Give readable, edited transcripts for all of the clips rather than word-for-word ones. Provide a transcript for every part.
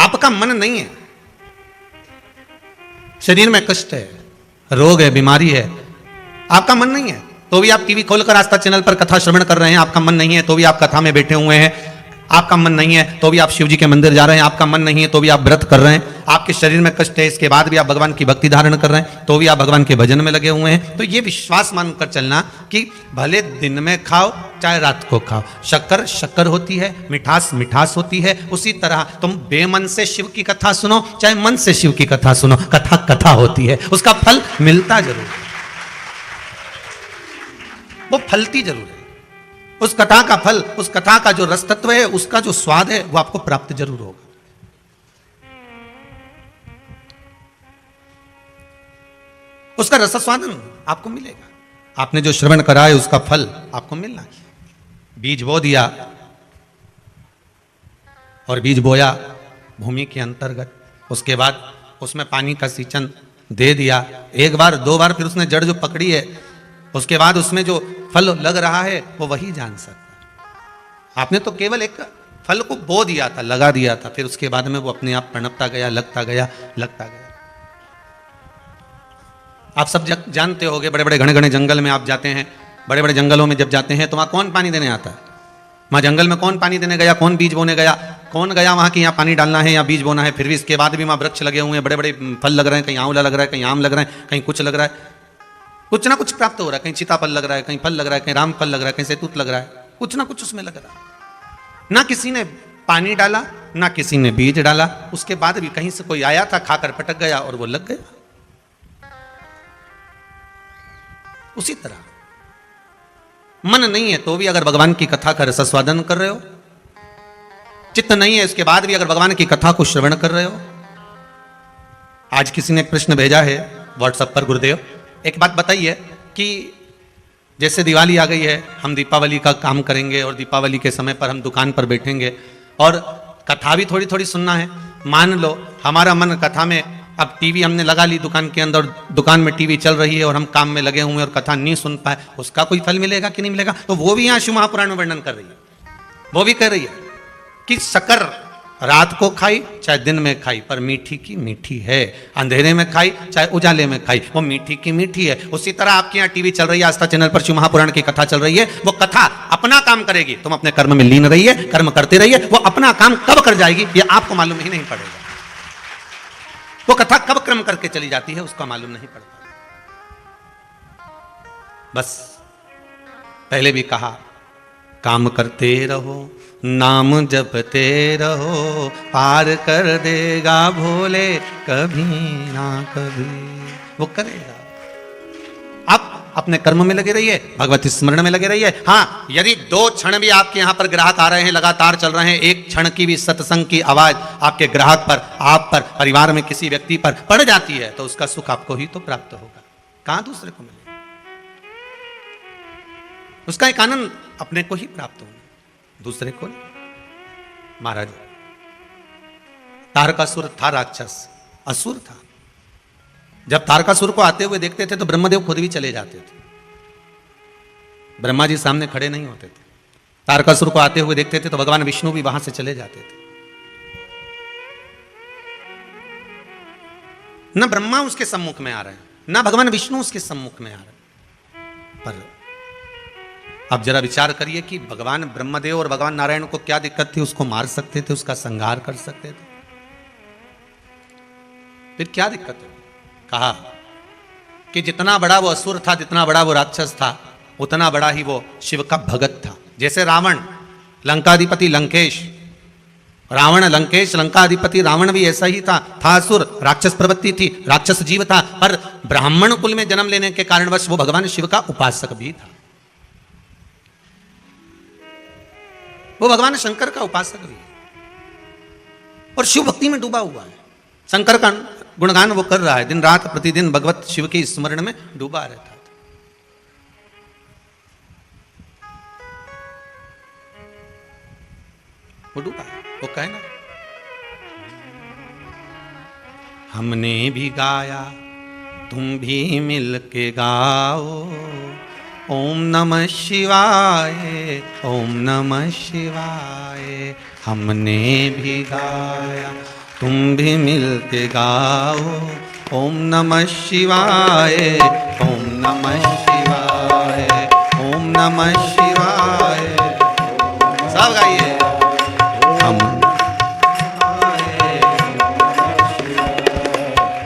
आपका मन नहीं है, शरीर में कष्ट है, रोग है, बीमारी है, आपका मन नहीं है तो भी आप टीवी खोलकर आस्था चैनल पर कथा श्रवण कर रहे हैं, आपका मन नहीं है तो भी आप कथा में बैठे हुए हैं, आपका मन नहीं है तो भी आप शिव जी के मंदिर जा रहे हैं, आपका मन नहीं है तो भी आप व्रत कर रहे हैं, आपके शरीर में कष्ट है इसके बाद भी आप भगवान की भक्ति धारण कर रहे हैं, तो भी आप भगवान के भजन में लगे हुए हैं। तो ये विश्वास मानकर चलना कि भले दिन में खाओ चाहे रात को खाओ, शक्कर शक्कर होती है, मिठास मिठास होती है, उसी तरह तुम बेमन से शिव की कथा सुनो चाहे मन से शिव की कथा सुनो, कथा कथा होती है, उसका फल मिलता जरूर है, वो फलती जरूर है। उस कथा का फल, उस कथा का जो रस तत्व है, उसका जो स्वाद है वो आपको प्राप्त जरूर होगा। उसका रसास्वादन आपको मिलेगा, आपने जो श्रवण करा है उसका फल आपको मिलना है। बीज बो दिया और बीज बोया भूमि के अंतर्गत, उसके बाद उसमें पानी का सिंचन दे दिया, एक बार दो बार, फिर उसने जड़ जो पकड़ी है, उसके बाद उसमें जो फल लग रहा है वो वही जान सकता है। आपने तो केवल एक फल को बो दिया था, लगा दिया था, फिर उसके बाद में वो अपने आप पनपता गया, लगता गया, लगता गया। आप सब जानते होंगे, बड़े बड़े घने घने जंगल में आप जाते हैं, बड़े बड़े जंगलों में जब जाते हैं तो वहां कौन पानी देने आता है? वहां जंगल में कौन पानी देने गया, कौन बीज बोने गया, कौन गया वहां कि यहाँ पानी डालना है या बीज बोना है? फिर भी इसके बाद भी वहां वृक्ष लगे हुए हैं, बड़े बड़े फल लग रहे हैं, कहीं आंवला लग रहा है, कहीं आम लग रहा है, कहीं कुछ लग रहा है, कुछ ना कुछ प्राप्त हो रहा है, कहीं सीताफल लग रहा है, कहीं फल लग रहा है, कहीं राम फल लग रहा है, कहीं सैतूत लग रहा है, कुछ ना कुछ उसमें लग रहा है। ना किसी ने पानी डाला, ना किसी ने बीज डाला, उसके बाद भी कहीं से कोई आया था, खाकर पटक गया और वो लग गया। उसी तरह मन नहीं है तो भी अगर भगवान की कथा का रसास्वादन कर रहे हो, चित्त नहीं है इसके बाद भी अगर भगवान की कथा को श्रवण कर रहे हो। आज किसी ने प्रश्न भेजा है व्हाट्सएप पर, गुरुदेव एक बात बताइए कि जैसे दिवाली आ गई है, हम दीपावली का काम करेंगे और दीपावली के समय पर हम दुकान पर बैठेंगे और कथा भी थोड़ी थोड़ी सुनना है। मान लो हमारा मन कथा में, अब टीवी हमने लगा ली दुकान के अंदर, दुकान में टीवी चल रही है और हम काम में लगे हुए हैं और कथा नहीं सुन पाए, उसका कोई फल मिलेगा कि नहीं मिलेगा? तो वो भी यहाँ शिव महापुराण में वर्णन कर रही है, वो भी कह रही है कि शक्कर रात को खाई चाहे दिन में खाई पर मीठी की मीठी है, अंधेरे में खाई चाहे उजाले में खाई, वो मीठी की मीठी है। उसी तरह आपके यहाँ टीवी चल रही है, आस्था चैनल पर शिव महापुराण की कथा चल रही है, वो कथा अपना काम करेगी, तुम अपने कर्म में लीन रहिए, कर्म करते रहिए, वो अपना काम कब कर जाएगी ये आपको मालूम ही नहीं पड़ेगा। वो कथा कब क्रम करके चली जाती है उसका मालूम नहीं पड़ता। बस पहले भी कहा, काम करते रहो, नाम जपते रहो, पार कर देगा भोले कभी ना कभी, वो करेगा। आप अपने कर्म में लगे रहिए, भगवती स्मरण में लगे रहिए। हाँ, यदि 2 क्षण भी आपके यहां पर ग्राहक आ रहे हैं, लगातार चल रहे हैं, एक क्षण की भी सत्संग की आवाज आपके ग्राहक पर, आप पर, परिवार में किसी व्यक्ति पर पड़ जाती है तो उसका सुख आपको ही तो प्राप्त होगा, कहां दूसरे को मिलेगा? उसका एक आनंद अपने को ही प्राप्त होगा, दूसरे को नहीं। महाराज तारकासुर था राक्षस, असुर था। जब तारकासुर को आते हुए देखते थे तो ब्रह्मदेव खुद भी चले जाते थे, ब्रह्मा जी सामने खड़े नहीं होते थे। तारकासुर को आते हुए देखते थे तो भगवान विष्णु भी वहां से चले जाते थे। न ब्रह्मा उसके सम्मुख में आ रहे हैं, न भगवान विष्णु उसके सम्मुख में आ रहे हैं। पर अब जरा विचार करिए कि भगवान ब्रह्मदेव और भगवान नारायण को क्या दिक्कत थी? उसको मार सकते थे, उसका संहार कर सकते थे, फिर क्या दिक्कत है? कहा कि जितना बड़ा वो असुर था, जितना बड़ा वो राक्षस था, उतना बड़ा ही वो शिव का भगत था। जैसे रावण लंकाधिपति लंकेश, रावण लंकेश लंकाधिपति रावण भी ऐसा ही था असुर, राक्षस प्रवृत्ति थी, राक्षस जीव था, पर ब्राह्मण कुल में जन्म लेने के कारणवश वो भगवान शिव का उपासक भी था, वो भगवान शंकर का उपासक भी और शिव भक्ति में डूबा हुआ है। शंकर का गुणगान वो कर रहा है, दिन रात प्रतिदिन भगवत शिव के स्मरण में डूबा रहता था। वो डूबा है, वो कहे ना, हमने भी गाया तुम भी मिल के गाओ, ओम नमः शिवाय, ओम नमः शिवाय। हमने भी गाया तुम भी मिल के गाओ ओम नमः शिवाय, ओम नमः शिवाय, ओम नमः शिवाय। सब गाइए।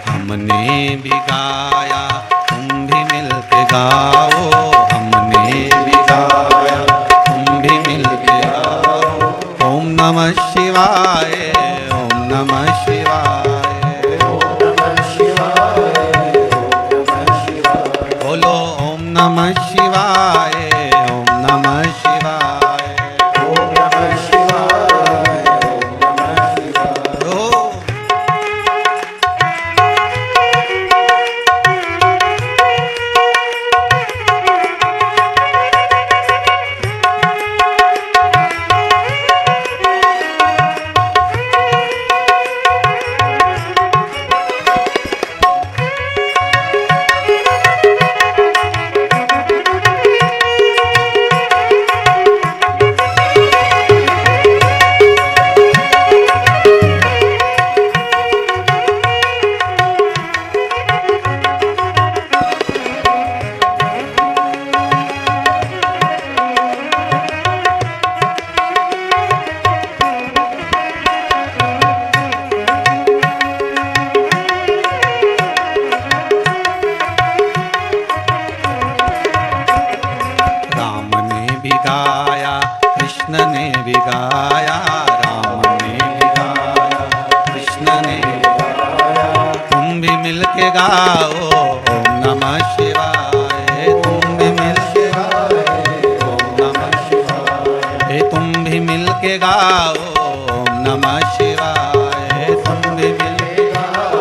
हमने भी गाया तुम भी मिल के गाओ, हमने भी गाया तुम भी मिल के गाओ ओम नमः शिवाय, ओम नमः शिवाय, ओम नमः शिवाय, ओम नमः शिवाय। बोलो ओम नमः शिवाय, ओम नमः शिवाय, ओम नमः शिवाय, ओम नमः शिवाय। कृष्ण ने भी गाया, राम ने भी गाया, कृष्ण ने भी गाया। तुम भी मिल के गाओ ओम नमः शिवाय, तुम भी मिल के गाओ ओम नमः शिवाय, तुम भी मिल के गाओ ओम नमः शिवाय, तुम भी मिल के गाओ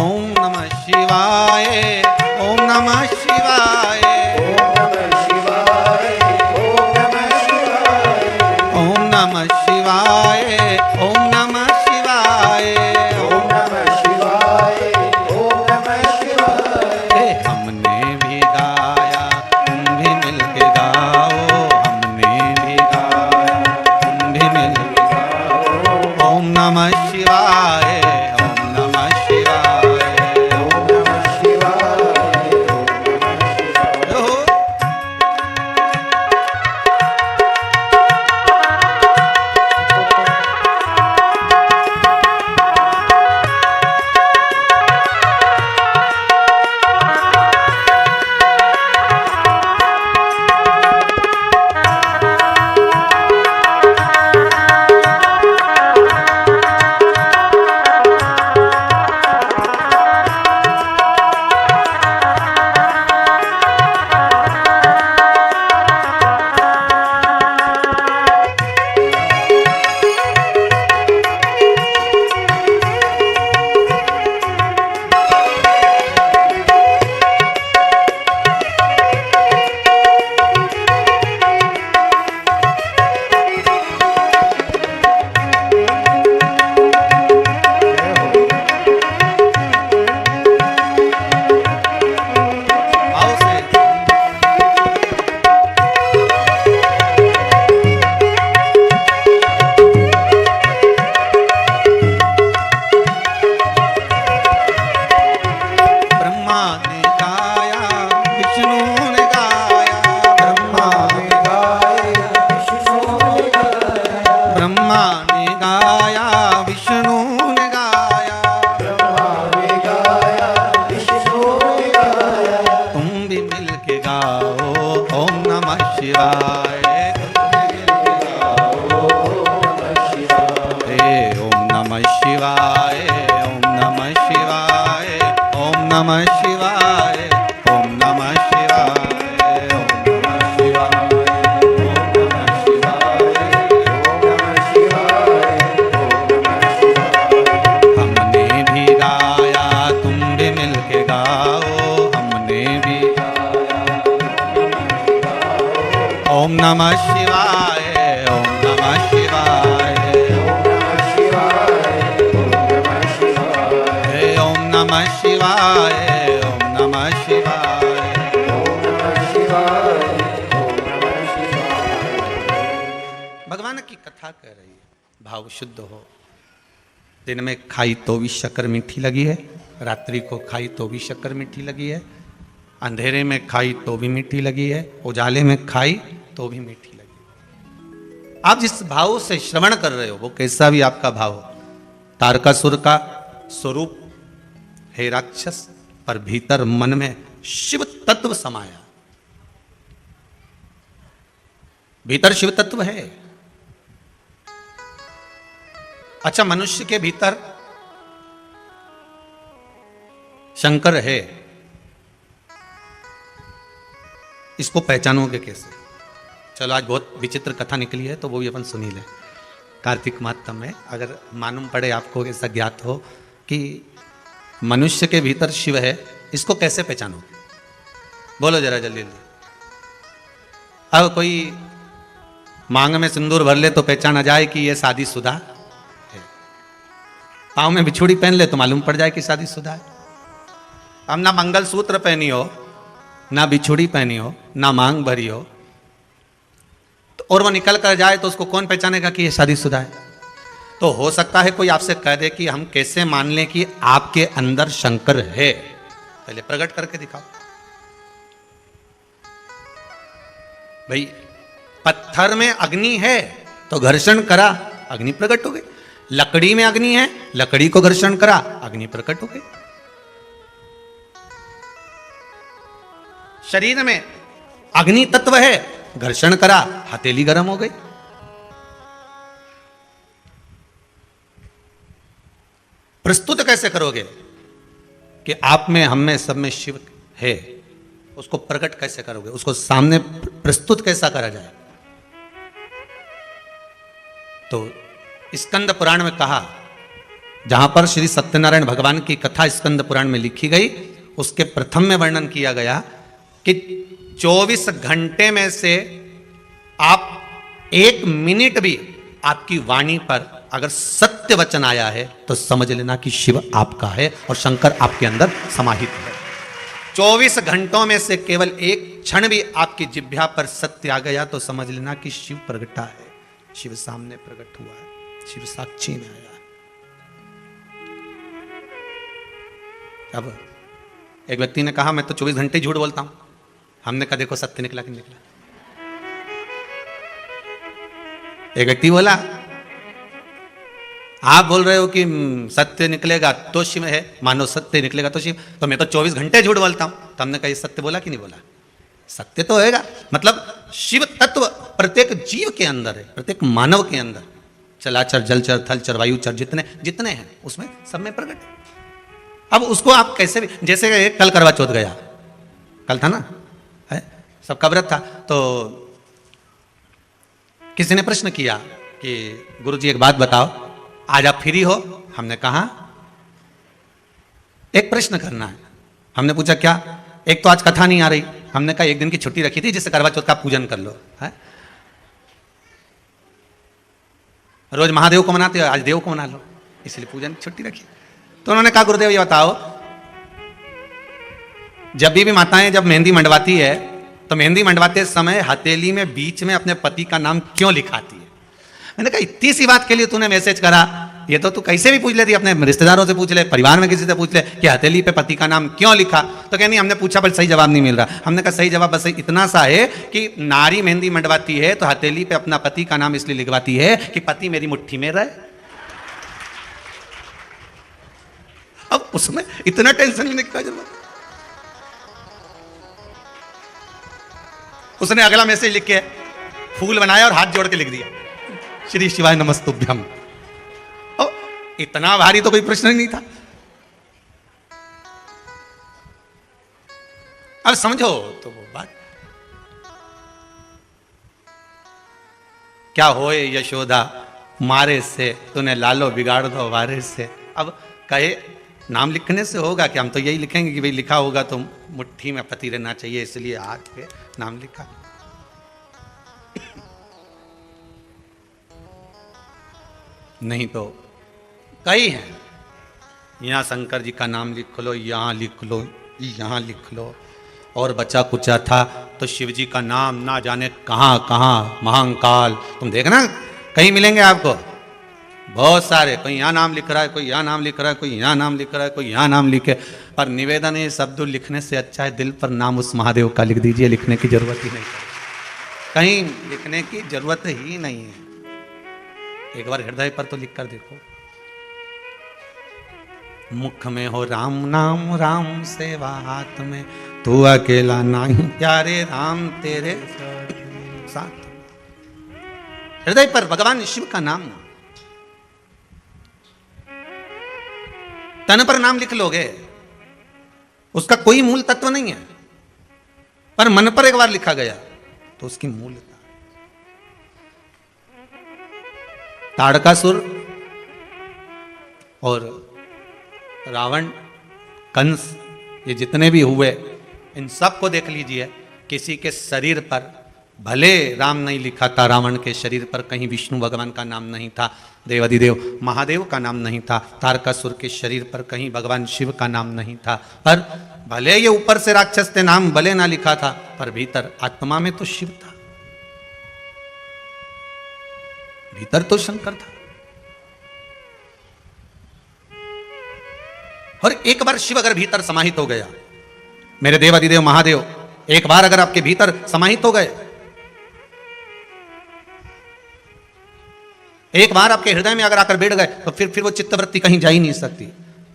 ओम नमः शिवाय, ओम नमः शिवाय, ओम नमः शिवाय, ओम नमः शिवाय, ओम नमः शिवाय, ओम नमः शिवाय। हमने भी गाया तुम भी मिल के गाओ, हमने भी गाया तुम भी मिल के गाओ ओम नमः शिवाय, ओम नमः शिवाय, ओम नमः शिवाय, ओम नमः शिवाय। नमः शिवाय, ओम नमः शिवाय, ओम नमः शिवाय, ओम नमः शिवाय, ओम नमः शिवाय, ओम नमः शिवाय। हमने भी गाया तुम भी मिल के गाओ, हमने भी गाया ओम नमः शिवाय, ओम नमः शिवाय, ओम नमः शिवाय, ओम नमः शिवाय, ओम नमः शिवाय, ओम नमः शिवाय, ओम नमः शिवाय। भगवान की कथा कह रही है, भाव शुद्ध हो। दिन में खाई तो भी शक्कर मीठी लगी है, रात्रि को खाई तो भी शक्कर मीठी लगी है, अंधेरे में खाई तो भी मीठी लगी है, उजाले में खाई तो भी मीठी लगी। आप जिस भाव से श्रवण कर रहे हो वो कैसा भी आपका भाव हो, तारकासुर का स्वरूप है राक्षस, पर भीतर मन में शिव तत्व समाया, भीतर शिव तत्व है। अच्छा, मनुष्य के भीतर शंकर है, इसको पहचानोगे कैसे? चलो आज बहुत विचित्र कथा निकली है तो वो भी अपन सुनी लें। कार्तिक मातम में अगर मालूम पड़े आपको, ऐसा ज्ञात हो कि मनुष्य के भीतर शिव है, इसको कैसे पहचानोगे? बोलो जरा जल्दी जल्दी। अब कोई मांग में सिंदूर भर ले तो पहचाना जाए कि ये शादीशुदा है, पाँव में बिछुड़ी पहन ले तो मालूम पड़ जाए कि शादीशुदा है। अब ना मंगलसूत्र पहनी हो, ना बिछुड़ी पहनी हो, ना मांग भरी हो, तो और वो निकल कर जाए तो उसको कौन पहचानेगा कि ये शादीशुदा है? तो हो सकता है कोई आपसे कह दे कि हम कैसे मान लें कि आपके अंदर शंकर है, पहले प्रकट करके दिखाओ। भाई पत्थर में अग्नि है तो घर्षण करा, अग्नि प्रकट हो गई। लकड़ी में अग्नि है, लकड़ी को घर्षण करा, अग्नि प्रकट हो गई। शरीर में अग्नि तत्व है, घर्षण करा, हथेली गर्म हो गई। प्रस्तुत कैसे करोगे कि आप में, हम में, सब में शिव है? उसको प्रकट कैसे करोगे? उसको सामने प्रस्तुत कैसा करा जाए? तो स्कंद पुराण में कहा, जहां पर श्री सत्यनारायण भगवान की कथा स्कंद पुराण में लिखी गई, उसके प्रथम में वर्णन किया गया कि 24 घंटे में से आप 1 मिनट भी आपकी वाणी पर अगर सत्य वचन आया है तो समझ लेना कि शिव आपका है और शंकर आपके अंदर समाहित है। 24 घंटों में से केवल 1 क्षण भी आपकी जिह्वा पर सत्य आ गया तो समझ लेना कि शिव प्रगटा है, शिव सामने प्रकट हुआ है, शिव साक्षी में आया। अब एक व्यक्ति ने कहा मैं तो 24 घंटे झूठ बोलता हूं। हमने कहा देखो सत्य निकला कि नहीं निकला। एक व्यक्ति बोला आप बोल रहे हो कि सत्य निकलेगा तो शिव है, मानो सत्य निकलेगा तो शिव, तो मैं तो 24 घंटे झूठ बोलता हूं। तो हमने कहा ये सत्य बोला कि नहीं बोला? सत्य तो होएगा, मतलब शिव तत्व प्रत्येक जीव के अंदर है, प्रत्येक मानव के अंदर, चलाचर, जलचर, थलचर, वायुचर, जितने जितने हैं उसमें सब में प्रकट है। अब उसको आप कैसे भी, जैसे कल करवा चौथ गया, कल था ना, है सबका व्रत था, तो किसी ने प्रश्न किया कि गुरुजी एक बात बताओ, आज आप फ्री हो? हमने कहा एक प्रश्न करना है। हमने पूछा क्या? एक तो आज कथा नहीं आ रही, हमने कहा एक दिन की छुट्टी रखी थी जिससे करवा चौथ का पूजन कर लो, है? रोज महादेव को मनाते हो, आज देव को मना लो, इसलिए पूजन की छुट्टी रखी। तो उन्होंने कहा गुरुदेव ये बताओ, जब भी माताएं जब मेहंदी मंडवाती है तो मेहंदी मंडवाते समय हथेली में बीच में अपने पति का नाम क्यों लिखाती है? मैंने कहा इतनी सी बात के लिए तूने मैसेज करा, ये तो तू कैसे भी पूछ लेती, अपने रिश्तेदारों से पूछ ले, परिवार में किसी से पूछ ले कि हथेली पे पति का नाम क्यों लिखा। तो कहनी हमने पूछा पर सही जवाब नहीं मिल रहा। हमने कहा सही जवाब बस इतना सा है कि नारी मेहंदी मंडवाती है तो हथेली पे अपना पति का नाम इसलिए लिखवाती है कि पति मेरी मुट्ठी में रहे। अब उसमें इतना टेंशन लेने की जरूरत? उसने अगला मैसेज लिख के फूल बनाया और हाथ जोड़ के लिख दिया श्री शिवाय नमस्तुभ्यम। इतना भारी तो कोई प्रश्न ही नहीं था। अब समझो तो वो बात क्या होए यशोदा मारे से तूने लालो बिगाड़ दो वारे से। अब कहे नाम लिखने से होगा कि हम तो यही लिखेंगे कि भाई लिखा होगा तो मुट्ठी में पति रहना चाहिए, इसलिए हाथ पे नाम लिखा। नहीं तो कई हैं, यहाँ शंकर जी का नाम लिख लो, यहाँ लिख लो, यहाँ लिख लो, और बचा कुचा था तो शिव जी का नाम ना जाने कहाँ कहाँ महाकाल। तुम देखना कहीं मिलेंगे आपको, बहुत सारे, कोई यहाँ नाम लिख रहा है, कोई यहाँ नाम लिख रहा है, कोई यहाँ नाम लिख रहा है, कोई यहाँ नाम लिखे। पर निवेदन है, शब्द लिखने से अच्छा है दिल पर नाम उस महादेव का लिख दीजिए, लिखने की जरूरत ही नहीं, कहीं लिखने की जरूरत ही नहीं है। एक बार हृदय पर तो लिख कर देखो। मुख में हो राम नाम, राम सेवा हाथ में, तू अकेला नहीं प्यारे राम तेरे साथ। हृदय पर भगवान शिव का नाम, तन पर नाम लिख लोगे, उसका कोई मूल तत्व नहीं है, पर मन पर एक बार लिखा गया तो उसकी मूलता। ताड़कासुर और रावण, कंस, ये जितने भी हुए, इन सब को देख लीजिए, किसी के शरीर पर भले राम नहीं लिखा था, रावण के शरीर पर कहीं विष्णु भगवान का नाम नहीं था, देवाधिदेव महादेव का नाम नहीं था, तारकासुर के शरीर पर कहीं भगवान शिव का नाम नहीं था, पर भले ये ऊपर से राक्षस थे, नाम भले ना लिखा था, पर भीतर आत्मा में तो शिव था, भीतर तो शंकर था। और एक बार शिव अगर भीतर समाहित हो गया, मेरे देवाधिदेव महादेव एक बार अगर आपके भीतर समाहित हो गए, एक बार आपके हृदय में अगर आकर बैठ गए, तो फिर वो चित्तवृत्ति कहीं जा ही नहीं सकती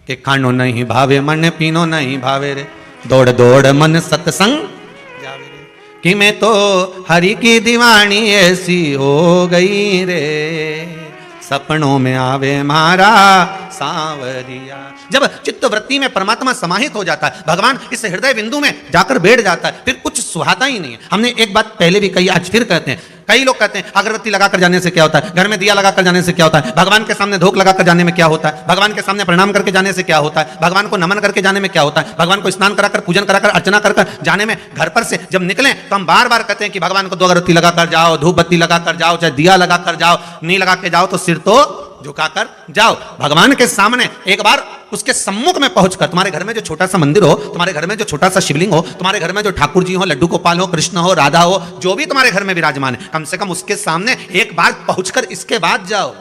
कि खानो नहीं भावे मन, पीनो नहीं भावे रे, दौड़ दौड़ मन सत्संग जावे रे, कि मैं तो हरि की दीवानी ऐसी हो गई रे, सपनों में आवे मारा सांवरिया। जब चित्तवृत्ति में परमात्मा समाहित हो जाता है, भगवान इस हृदय बिंदु में जाकर बैठ जाता है, फिर कुछ सुहाता ही नहीं है। हमने एक बात पहले भी कही, आज फिर कहते हैं, कई लोग कहते हैं अगरबत्ती लगाकर जाने से क्या होता है, घर में दिया लगाकर जाने से क्या होता है, भगवान के सामने धूप लगाकर जाने में क्या होता है, भगवान के सामने प्रणाम करके जाने से क्या होता है, भगवान को नमन करके जाने में क्या होता है, भगवान को स्नान कराकर पूजन कराकर अर्चना कर जाने में, घर पर से जब निकले तो हम बार बार कहते हैं कि भगवान को 2 अगरबत्ती लगाकर जाओ, धूप बत्ती लगाकर जाओ, चाहे दिया लगाकर जाओ, नहीं लगा के जाओ तो सिर तो झुकाकर जाओ। भगवान के सामने एक बार उसके सम्मुख में पहुंचकर, तुम्हारे घर में जो छोटा सा मंदिर हो, तुम्हारे घर में जो छोटा सा शिवलिंग हो, तुम्हारे घर में जो ठाकुर जी हो, लड्डू गोपाल हो, कृष्ण हो, राधा हो, जो भी तुम्हारे घर में विराजमान है, कम से कम उसके सामने एक बार पहुंचकर इसके बाद जाओ।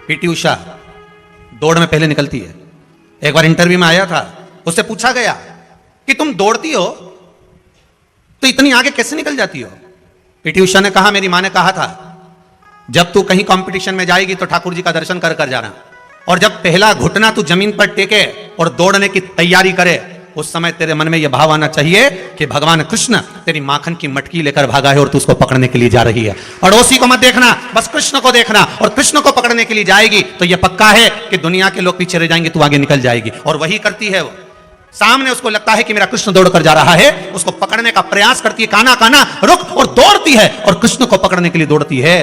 पीटी उषा दौड़ में पहले निकलती है। एक बार इंटरव्यू में आया था, उससे पूछा गया कि तुम दौड़ती हो तो इतनी आगे कैसे निकल जाती हो। पीटी उषा ने कहा, मेरी मां ने कहा था जब तू कहीं कंपटीशन में जाएगी तो ठाकुर जी का दर्शन कर कर जाना, और जब पहला घुटना तू जमीन पर टेके और दौड़ने की तैयारी करे, उस समय तेरे मन में यह भाव आना चाहिए कि भगवान कृष्ण तेरी माखन की मटकी लेकर भागा है और तू उसको पकड़ने के लिए जा रही है। पड़ोसी को मत देखना, बस कृष्ण को देखना, और कृष्ण को पकड़ने के लिए जाएगी तो यह पक्का है कि दुनिया के लोग पीछे रह जाएंगे, तू आगे निकल जाएगी। और वही करती है वो। सामने उसको लगता है कि मेरा कृष्ण दौड़ कर जा रहा है, उसको पकड़ने का प्रयास करती है, काना काना रुक, और दौड़ती है और कृष्ण को पकड़ने के लिए दौड़ती है,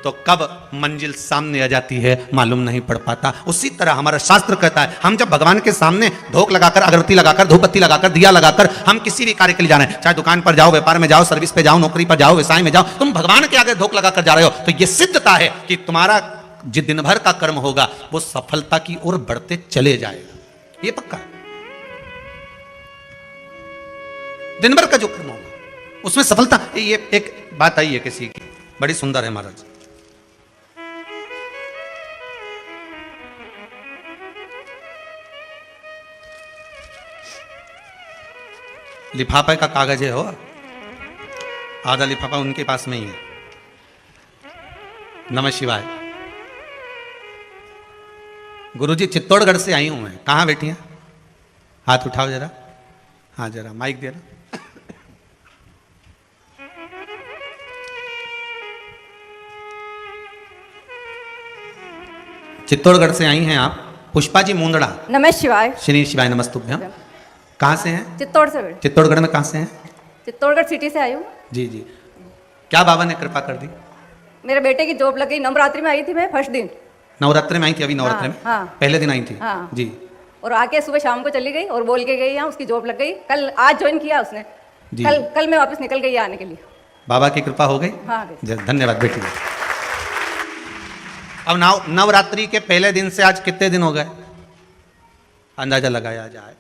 तो कब मंजिल सामने आ जाती है मालूम नहीं पड़ पाता। उसी तरह हमारा शास्त्र कहता है, हम जब भगवान के सामने धूप लगाकर, अगरबत्ती लगाकर, धूपबत्ती लगाकर, दिया लगाकर हम किसी भी कार्य के लिए जा रहे हैं, चाहे दुकान पर जाओ, व्यापार में जाओ, सर्विस पे जाओ, नौकरी पर जाओ, व्यवसाय में जाओ, तुम भगवान के आगे धूप लगाकर जा रहे हो, तो यह सिद्धता है कि तुम्हारा जो दिन भर का कर्म होगा वो सफलता की ओर बढ़ते चले जाएगा। ये पक्का है। दिन भर का जो कर्म होगा उसमें सफलता। ये एक बात आई है किसी की, बड़ी सुंदर है महाराज। लिफाफे का कागज है, हो आधा लिफाफा उनके पास में ही है। नमः शिवाय। गुरुजी चित्तौड़गढ़ से आई हूं मैं। कहां बैठी हैं? हाथ उठाओ जरा। हाँ जरा माइक दे रहा। चित्तौड़गढ़ से आई हैं आप, पुष्पा जी मुंदड़ा। नमः शिवाय। श्री शिवाय नमस्तुभ्यम। कहाँ से हैं? चित्तौड़ से। चित्तौड़गढ़ में कहाँ से हैं? चित्तौड़गढ़ सिटी से आई हूँ। जी जी। क्या बाबा ने कृपा कर दी? मेरे बेटे की जॉब लग गई, नवरात्रि में आई थी मैं फर्स्ट दिन। नवरात्रि में आई थी? अभी नवरात्रि में? हाँ। पहले दिन आई थी? हाँ। जी। और आके सुबह शाम को चली गई और बोल के गई, यहाँ उसकी जॉब लग गई। कल आज ज्वाइन किया उसने। जी। कल मैं वापस निकल गई आने के लिए। बाबा की कृपा हो गई? हाँ। धन्यवाद बेटी। अब नवरात्रि के पहले दिन से आज कितने दिन हो गए? अंदाजा लगाया जाए,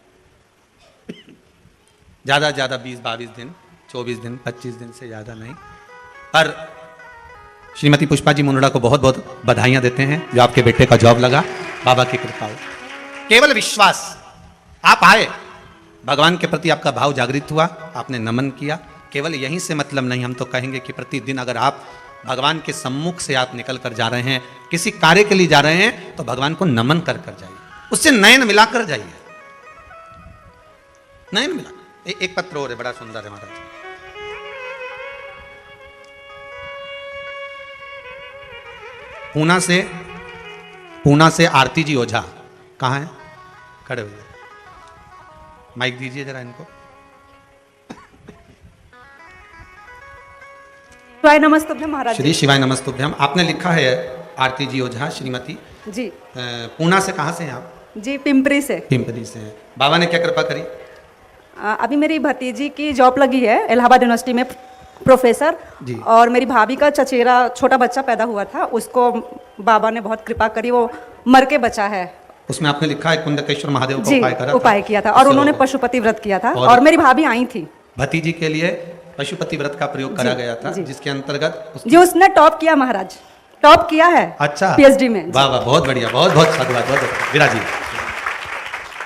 ज्यादा 20-22 दिन। 24 दिन 25 दिन से ज़्यादा नहीं। पर श्रीमती पुष्पा जी मुंदड़ा को बहुत बहुत बधाइयाँ देते हैं जो आपके बेटे का जॉब लगा, बाबा की कृपा हो। केवल विश्वास, आप आए, भगवान के प्रति आपका भाव जागृत हुआ, आपने नमन किया, केवल यहीं से मतलब नहीं। हम तो कहेंगे कि प्रतिदिन अगर आप भगवान के सम्मुख से आप निकल कर जा रहे हैं, किसी कार्य के लिए जा रहे हैं, तो भगवान को नमन कर कर जाइए, उससे नयन मिलाकर जाइए, नयन मिला। एक पत्र और है, बड़ा सुंदर है महाराज। पूना से आरती जी ओझा, कहाँ है? खड़े हो जाइए, माइक दीजिए जरा इनको। शिवाय नमस्तुभ्यम महाराज श्री शिवाय नमस्तुभ्यम। आपने लिखा है आरती जी ओझा श्रीमती जी। पूना से कहाँ से हैं आप? जी पिंपरी से। पिंपरी से हैं। बाबा ने क्या कृपा करी? अभी मेरी भतीजी की जॉब लगी है इलाहाबाद यूनिवर्सिटी में, प्रोफेसर जी। और मेरी भाभी का चचेरा छोटा बच्चा पैदा हुआ था, उसको बाबा ने बहुत कृपा करी, वो मर के बचा है। उसमें आपने लिखा है कुंदकेश्वर महादेव का जी उपाय करा उपाय किया था, और उन्होंने पशुपति व्रत किया था, और मेरी भाभी आई थी। भतीजी के लिए पशुपति व्रत का प्रयोग करा गया था, जिसके अंतर्गत जी उसने टॉप किया महाराज, टॉप किया है। अच्छा, पीएचडी में। वाह वाह, बहुत बढ़िया, बहुत बहुत साधुवाद, बहुत विराजी।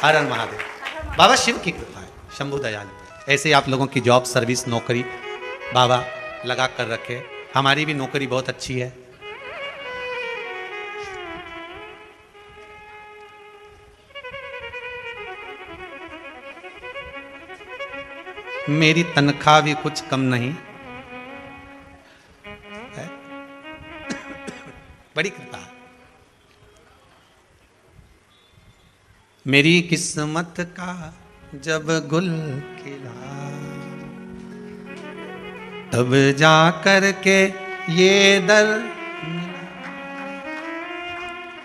हर हर महादेव। बाबा शिव की कृपा है, शंभु दयाल। ऐसे आप लोगों की जॉब, सर्विस, नौकरी बाबा लगा कर रखे। हमारी भी नौकरी बहुत अच्छी है। मेरी तनख्वाह भी कुछ कम नहीं है। बड़ी कृपा। मेरी किस्मत का जब गुल खिला, तब जा कर के ये दर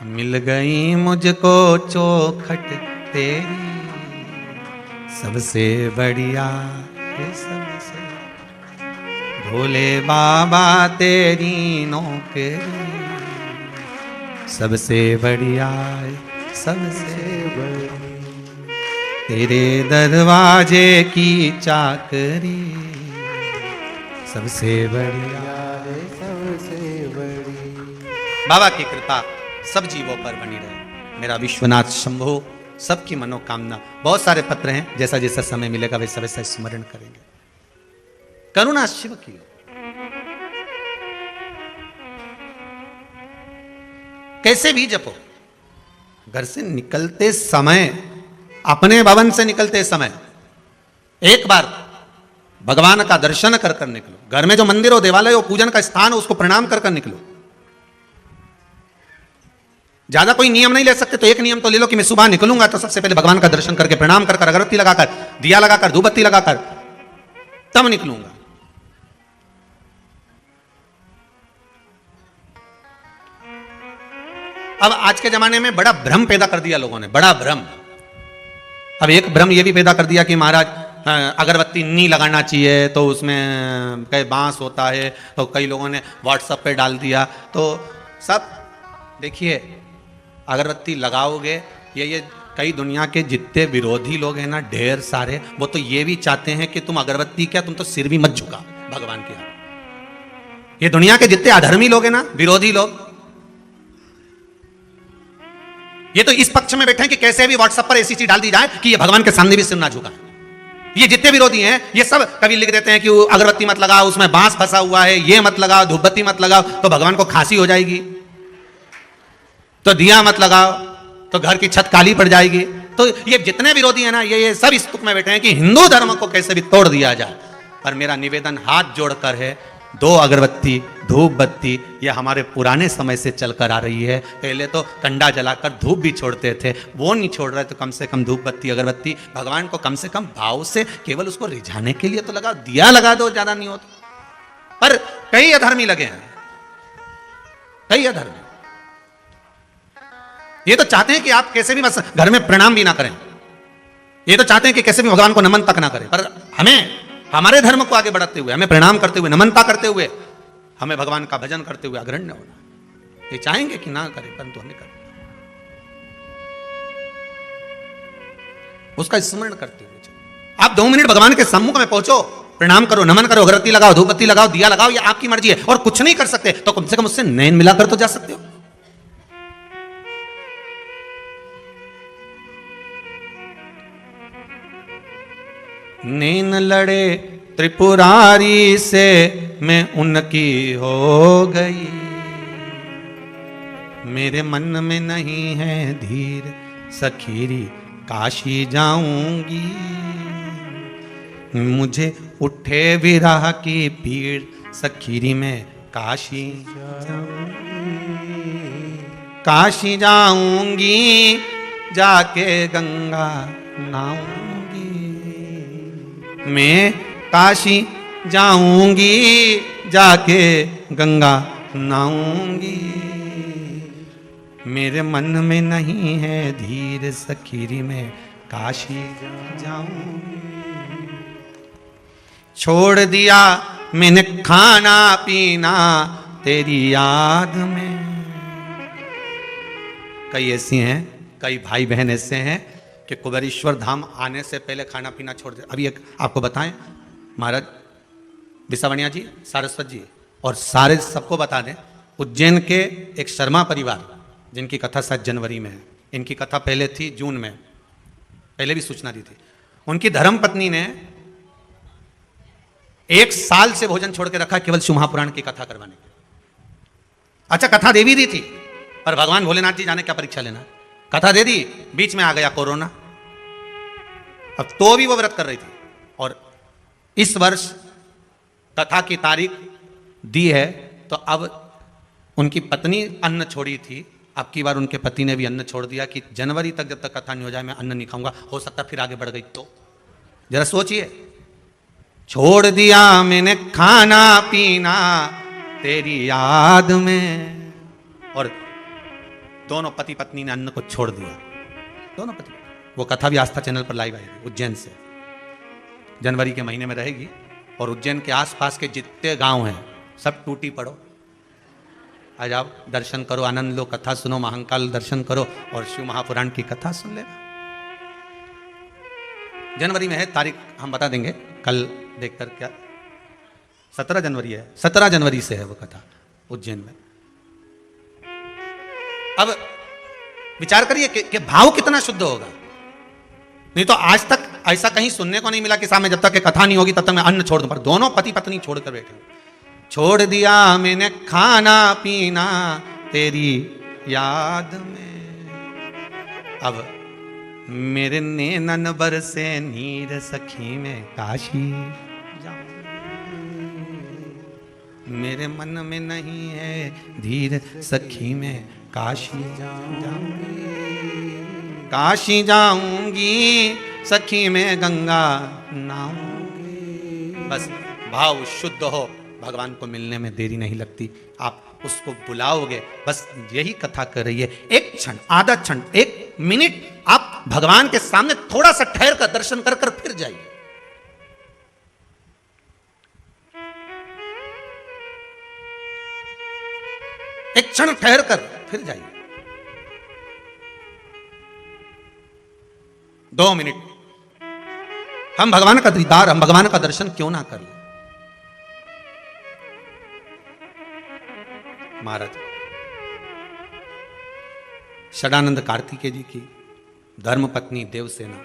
मिल गई मुझको चौखट तेरी, सबसे बढ़िया सबसे भोले बाबा तेरी नौकरी, सबसे बढ़िया सबसे बड़ी तेरे दरवाजे की चाकरी, सबसे बढ़िया सबसे बड़ी। बाबा की कृपा सब जीवों पर बनी रहे। मेरा विश्वनाथ शंभो सबकी मनोकामना। बहुत सारे पत्र हैं, जैसा जैसा समय मिलेगा वैसा वैसा स्मरण करेंगे। करुणा शिव की। कैसे भी जपो, घर से निकलते समय, अपने भवन से निकलते समय एक बार भगवान का दर्शन कर कर निकलो। घर में जो मंदिर हो, देवालय हो, पूजन का स्थान हो, उसको प्रणाम कर कर निकलो। ज्यादा कोई नियम नहीं ले सकते, तो एक नियम तो ले लो कि मैं सुबह निकलूंगा तो सबसे पहले भगवान का दर्शन करके, प्रणाम कर कर, अगरबत्ती लगाकर, दिया लगाकर, धूपबत्ती लगाकर तब निकलूंगा। अब आज के जमाने में बड़ा भ्रम पैदा कर दिया लोगों ने, बड़ा भ्रम। अब एक भ्रम ये भी पैदा कर दिया कि महाराज अगरबत्ती नहीं लगाना चाहिए, तो उसमें कई बांस होता है, तो कई लोगों ने व्हाट्सएप पे डाल दिया। तो सब देखिए, अगरबत्ती लगाओगे, ये कई दुनिया के जितने विरोधी लोग हैं ना, ढेर सारे, वो तो ये भी चाहते हैं कि तुम अगरबत्ती क्या, तुम तो सिर भी मत झुका भगवान के आगे। ये दुनिया के जितने अधर्मी लोग हैं ना, विरोधी लोग, ये तो इस पक्ष में बैठे हैं कि कैसे भी व्हाट्सएप पर ऐसी चीज डाल दी जाए कि ये भगवान के सामने भी सिर ना झुका। ये जितने विरोधी हैं, ये सब कभी लिख देते हैं कि अगरबत्ती मत लगाओ, उसमें बांस फंसा हुआ है, ये मत लगाओ, धूपबत्ती मत लगाओ तो भगवान को खांसी हो जाएगी, तो दिया मत लगाओ तो घर की छत काली पड़ जाएगी। तो ये जितने विरोधी हैं ना, ये सब इस तुक में बैठे हैं कि हिंदू धर्म को कैसे भी तोड़ दिया जाए। पर मेरा निवेदन हाथ जोड़कर है, 2 अगरबत्ती, धूप बत्ती, ये हमारे पुराने समय से चलकर आ रही है। पहले तो कंडा जलाकर धूप भी छोड़ते थे, वो नहीं छोड़ रहे तो कम से कम धूप बत्ती, अगरबत्ती, भगवान को कम से कम भाव से केवल उसको रिझाने के लिए तो लगा, दिया लगा दो, ज्यादा नहीं होता। पर कई अधर्मी लगे हैं, कई अधर्मी, ये तो चाहते हैं कि आप कैसे भी बस घर में प्रणाम भी ना करें, ये तो चाहते हैं कि कैसे भी भगवान को नमन तक ना करें। पर हमें हमारे धर्म को आगे बढ़ाते हुए, हमें प्रणाम करते हुए, नमनता करते हुए, हमें भगवान का भजन करते हुए अग्रण्य होना। ये चाहेंगे कि ना करें, परंतु हमें करें, उसका स्मरण करते हुए। आप 2 मिनट भगवान के सम्मुख में पहुंचो, प्रणाम करो, नमन करो, अगरबत्ती लगाओ, धूपबत्ती लगाओ, दिया लगाओ, ये आपकी मर्जी है। और कुछ नहीं कर सकते तो कम से कम उससे नैन मिलाकर तो जा सकते हो। नैन लड़े त्रिपुरारी से मैं उनकी हो गई, मेरे मन में नहीं है धीर सखीरी काशी जाऊंगी, मुझे उठे विरह की पीड़ सखीरी में काशी काशी जाऊंगी, जाके गंगा नहाऊंगी, मैं काशी जाऊंगी, जाके गंगा नहाऊंगी, मेरे मन में नहीं है धीर सखीरी में काशी जाऊंगी। छोड़ दिया मैंने खाना पीना तेरी याद में। कई ऐसी हैं, कई भाई बहन ऐसे हैं कि कुबेरेश्वर धाम आने से पहले खाना पीना छोड़ दे। अभी एक आपको बताएं, महाराज बिसावणिया जी, सारस्वत जी और सारे सबको बता दें, उज्जैन के एक शर्मा परिवार जिनकी कथा शायद जनवरी में है, इनकी कथा पहले थी जून में, पहले भी सूचना दी थी। उनकी धर्म पत्नी ने 1 साल से भोजन छोड़ के रखा केवल शिव महापुराण की कथा करवाने के। अच्छा, कथा दे भी दी थी, पर भगवान भोलेनाथ जी जाने क्या परीक्षा लेना। कथा दे दी, बीच में आ गया कोरोना, अब तो भी वो व्रत कर रही थी। और इस वर्ष कथा की तारीख दी है, तो अब उनकी पत्नी अन्न छोड़ी थी, अब की बार उनके पति ने भी अन्न छोड़ दिया कि जनवरी तक जब तक कथा नहीं हो जाए मैं अन्न नहीं खाऊंगा। हो सकता फिर आगे बढ़ गई तो जरा सोचिए। छोड़ दिया मैंने खाना पीना तेरी याद में, और दोनों पति पत्नी ने अन्न को छोड़ दिया, दोनों पति। वो कथा भी आस्था चैनल पर लाइव आएगी उज्जैन से, जनवरी के महीने में रहेगी। और उज्जैन के आसपास के जितने गांव हैं सब टूटी पड़ो, आ जाओ, दर्शन करो, आनंद लो, कथा सुनो, महाकाल दर्शन करो और शिव महापुराण की कथा सुन लेना। जनवरी में है, तारीख हम बता देंगे कल देखकर। क्या 17 जनवरी है, 17 जनवरी से है वो कथा उज्जैन में। अब विचार करिए कि भाव कितना शुद्ध होगा। नहीं तो आज तक ऐसा कहीं सुनने को नहीं मिला कि सामने जब तक कथा नहीं होगी तब तक मैं अन्न छोड़ दूं, पर दोनों पति पत्नी छोड़कर बैठे। छोड़ दिया मैंने खाना पीना तेरी याद में, अब मेरे नैनन बरसे नीर सखी में काशी जाऊं, मेरे मन में नहीं है धीर सखी में काशी जाऊंगी, काशी जाऊंगी सखी में गंगा नहाऊंगी। बस भाव शुद्ध हो, भगवान को मिलने में देरी नहीं लगती। आप उसको बुलाओगे, बस यही कथा कर रही है। एक क्षण, आधा क्षण, 1 मिनट आप भगवान के सामने थोड़ा सा ठहर कर दर्शन कर कर फिर जाइए। एक क्षण ठहर कर फिर जाइए, 2 मिनट। हम भगवान का दीदार, हम भगवान का दर्शन क्यों ना कर ले। महाराज षडानंद कार्तिकेय जी की धर्म पत्नी देवसेना,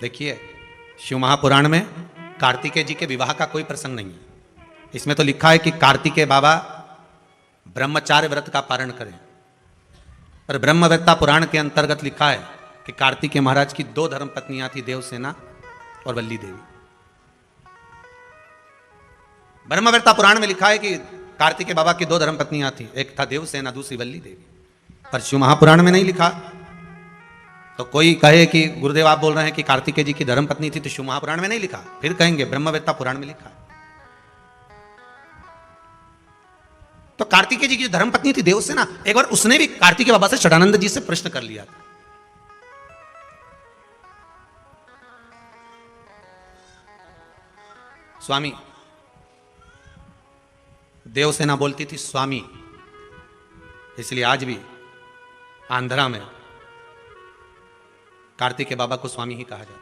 देखिए शिव महापुराण में कार्तिकेय जी के विवाह का कोई प्रसंग नहीं है। इसमें तो लिखा है कि कार्तिकेय बाबा ब्रह्मचार्य व्रत का पारण करें, पर ब्रह्मवेत्ता पुराण के अंतर्गत लिखा है कि कार्तिकेय महाराज की 2 धर्म पत्नियां थी, देवसेना और वल्ली देवी। ब्रह्मवेत्ता पुराण में लिखा है कि कार्तिकेय बाबा की 2 धर्म पत्नियां थी, एक था देवसेना, दूसरी वल्ली देवी, पर शिव महापुराण में नहीं लिखा। तो कोई कहे कि गुरुदेव आप बोल रहे हैं कि कार्तिकेय जी की धर्म पत्नी थी तो शिव महापुराण में नहीं लिखा, फिर कहेंगे ब्रह्मवेत्ता पुराण में लिखा। तो कार्तिकेय जी की धर्म पत्नी थी देवसेना, एक बार उसने भी कार्तिकेय बाबा से षडानंद जी से प्रश्न कर लिया था। स्वामी, देवसेना बोलती थी स्वामी, इसलिए आज भी आंध्रा में कार्तिकेय बाबा को स्वामी ही कहा जाता है।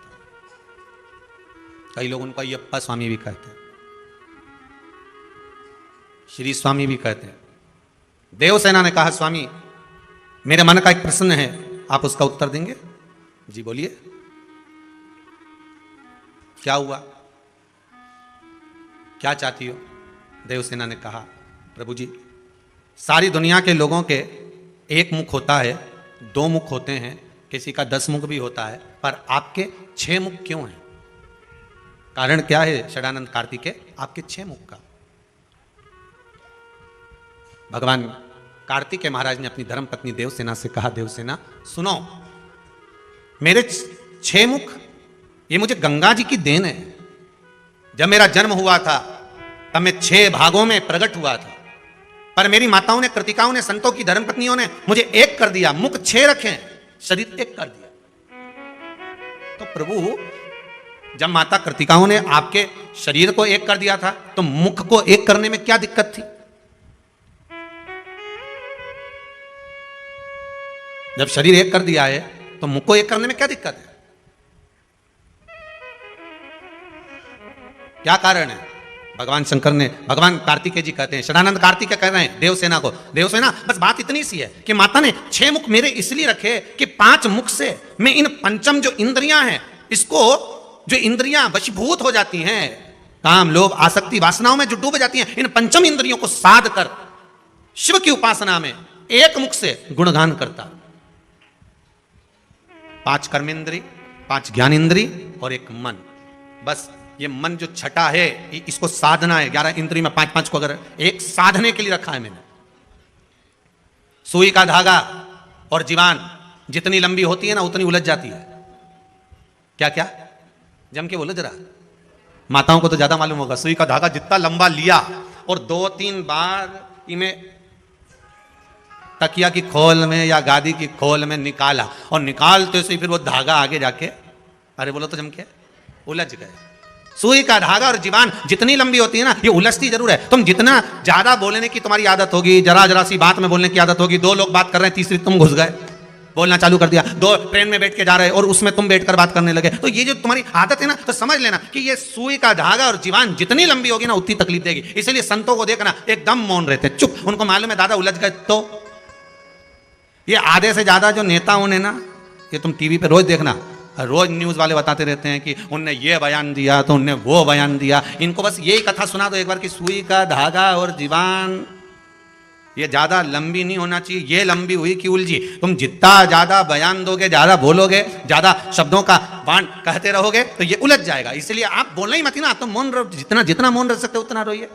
कई लोग उनको अयप्पा स्वामी भी कहते हैं, श्री स्वामी भी कहते हैं। देवसेना ने कहा, स्वामी मेरे मन का एक प्रश्न है, आप उसका उत्तर देंगे? जी बोलिए, क्या हुआ, क्या चाहती हो? देवसेना ने कहा, प्रभु जी सारी दुनिया के लोगों के एक मुख होता है, दो मुख होते हैं, किसी का 10 मुख भी होता है, पर आपके 6 मुख क्यों हैं? कारण क्या है षडानंद कार्तिकेय आपके 6 मुख का? भगवान कार्तिकेय महाराज ने अपनी धर्मपत्नी देवसेना से कहा, देवसेना सुनो, मेरे 6 मुख ये मुझे गंगा जी की देन है। जब मेरा जन्म हुआ था तब मैं 6 भागों में प्रकट हुआ था, पर मेरी माताओं ने, कृतिकाओं ने, संतों की धर्मपत्नियों ने मुझे एक कर दिया, मुख 6 रखे, शरीर एक कर दिया। तो प्रभु जब माता कृतिकाओं ने आपके शरीर को एक कर दिया था तो मुख को एक करने में क्या दिक्कत थी? जब शरीर एक कर दिया है तो मुख को एक करने में क्या दिक्कत है? क्या कारण है? भगवान शंकर ने, भगवान कार्तिकेय जी कहते हैं, षडानंद कार्तिकेय कह रहे हैं देवसेना को, देवसेना बस बात इतनी सी है कि माता ने 6 मुख मेरे इसलिए रखे कि 5 मुख से मैं इन पंचम जो इंद्रियां हैं, इसको जो इंद्रियां वशीभूत हो जाती हैं, काम लोभ आसक्ति वासनाओं में जो डूब जाती हैं, इन पंचम इंद्रियों को साध कर शिव की उपासना में एक मुख से गुणगान करता। 5 कर्मेंद्री, 5 ज्ञानेंद्री और एक मन, बस ये मन जो छठा है इसको साधना है। 11 इंद्री में 5-5 को अगर एक साधने के लिए रखा है मैंने। सुई का धागा और जीवान जितनी लंबी होती है ना उतनी उलझ जाती है। क्या क्या जम के उलझ रहा, माताओं को तो ज्यादा मालूम होगा। सुई का धागा जितना लंबा लिया और 2-3 बार इमें तकिया की खोल में या गादी की खोल में निकाला, और निकालते से फिर वो धागा आगे जाके, अरे बोलो तो जम के उलझ गए। सुई का धागा और जीवान जितनी लंबी होती है ना, ये उलझती जरूर है। तुम जितना ज्यादा बोलने की तुम्हारी आदत होगी, जरा जरा सी बात में बोलने की आदत होगी, 2 लोग बात कर रहे हैं, तीसरी तुम घुस गए, बोलना चालू कर दिया। 2 ट्रेन में बैठ के जा रहे और उसमें तुम बैठकर बात करने लगे, तो ये जो तुम्हारी आदत है ना, तो समझ लेना कि ये सुई का धागा और जीवान जितनी लंबी होगी ना उतनी तकलीफ देगी। इसलिए संतों को देखना एकदम मौन रहते, चुप, उनको मालूम है दादा उलझ गए। तो ये आधे से ज्यादा जो नेताओं ने ना, ये तुम टीवी पे रोज देखना, रोज न्यूज वाले बताते रहते हैं कि उनने ये बयान दिया तो उनने वो बयान दिया। इनको बस यही कथा सुना दो एक बार कि सुई का धागा और जीवान ये ज्यादा लंबी नहीं होना चाहिए, ये लंबी हुई कि उलझी। तुम जितना ज्यादा बयान दोगे, ज्यादा बोलोगे, ज्यादा शब्दों का बाण कहते रहोगे तो ये उलझ जाएगा। इसलिए आप बोलना ही मत ना, आप तो मौन रहो, जितना जितना मौन रह सकते उतना रोइए।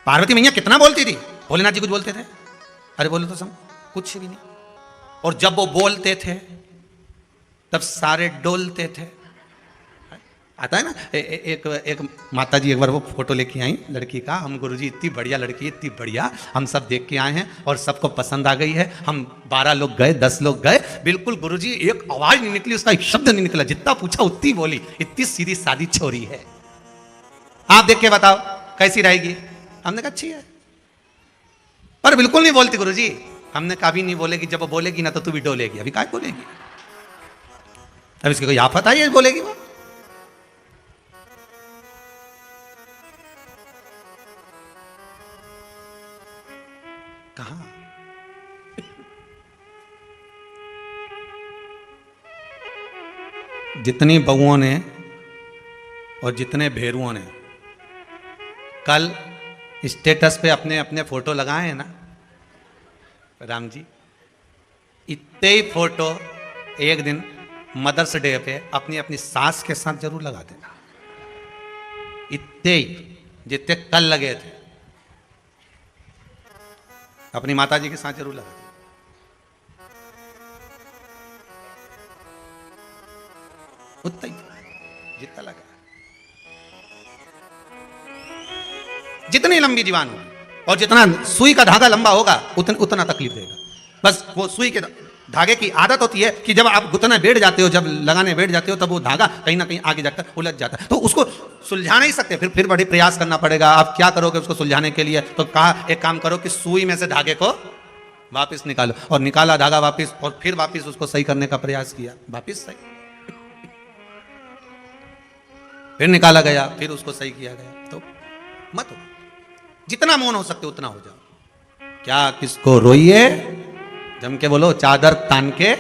पार्वती मैया कितना बोलती थी, भोलेनाथ जी कुछ बोलते थे, अरे बोलो तो सम कुछ भी नहीं। और जब वो बोलते थे तब सारे डोलते थे। आता है ना, एक माता जी एक बार वो फोटो लेके आई लड़की का, हम गुरुजी इतनी बढ़िया लड़की, इतनी बढ़िया, हम सब देख के आए हैं और सबको पसंद आ गई है। हम 12 लोग गए, 10 लोग गए, बिल्कुल गुरुजी एक आवाज नहीं निकली, उसका एक शब्द नहीं निकला, जितना पूछा उतनी बोली, इतनी सीधी सादी छोरी है। आप देख के बताओ कैसी रहेगी? हमने कहा अच्छी है, पर बिल्कुल नहीं बोलती गुरुजी। हमने कभी नहीं बोलेगी, जब वो बोलेगी ना तो तू भी डोलेगी। अभी क्या बोलेगी? अब इसकी कोई आफत आई है बोलेगी वो? कहां? जितनी बहुओं ने और जितने भेरुओं ने कल स्टेटस पे अपने अपने फोटो लगाए हैं ना, राम जी, इतने ही फोटो एक दिन मदर्स डे पे अपनी अपनी सास के साथ जरूर लगा देना। इतने ही जितने कल लगे थे अपनी माता जी के साथ जरूर लगा देना। उतना ही जितना लगा, जितनी लंबी जीवान होगी और जितना सुई का धागा लंबा होगा उतना तकलीफ देगा। बस वो सुई के धागे की आदत होती है कि जब आप गुथने बैठ जाते हो, जब लगाने बैठ जाते हो, तब वो धागा कहीं ना कहीं आगे जाकर उलझ जाता है। तो उसको सुलझा नहीं सकते, फिर बड़े प्रयास करना पड़ेगा। आप क्या करोगे उसको सुलझाने के लिए? तो कहा एक काम करो कि सुई में से धागे को वापस निकालो, और निकाला धागा वापस, और फिर वापस उसको सही करने का प्रयास किया, वापस सही। फिर निकाला गया, फिर उसको सही किया गया। तो मत हो, जितना मौन हो सकते उतना हो जाओ। क्या किसको रोइए, जम के बोलो, चादर तान के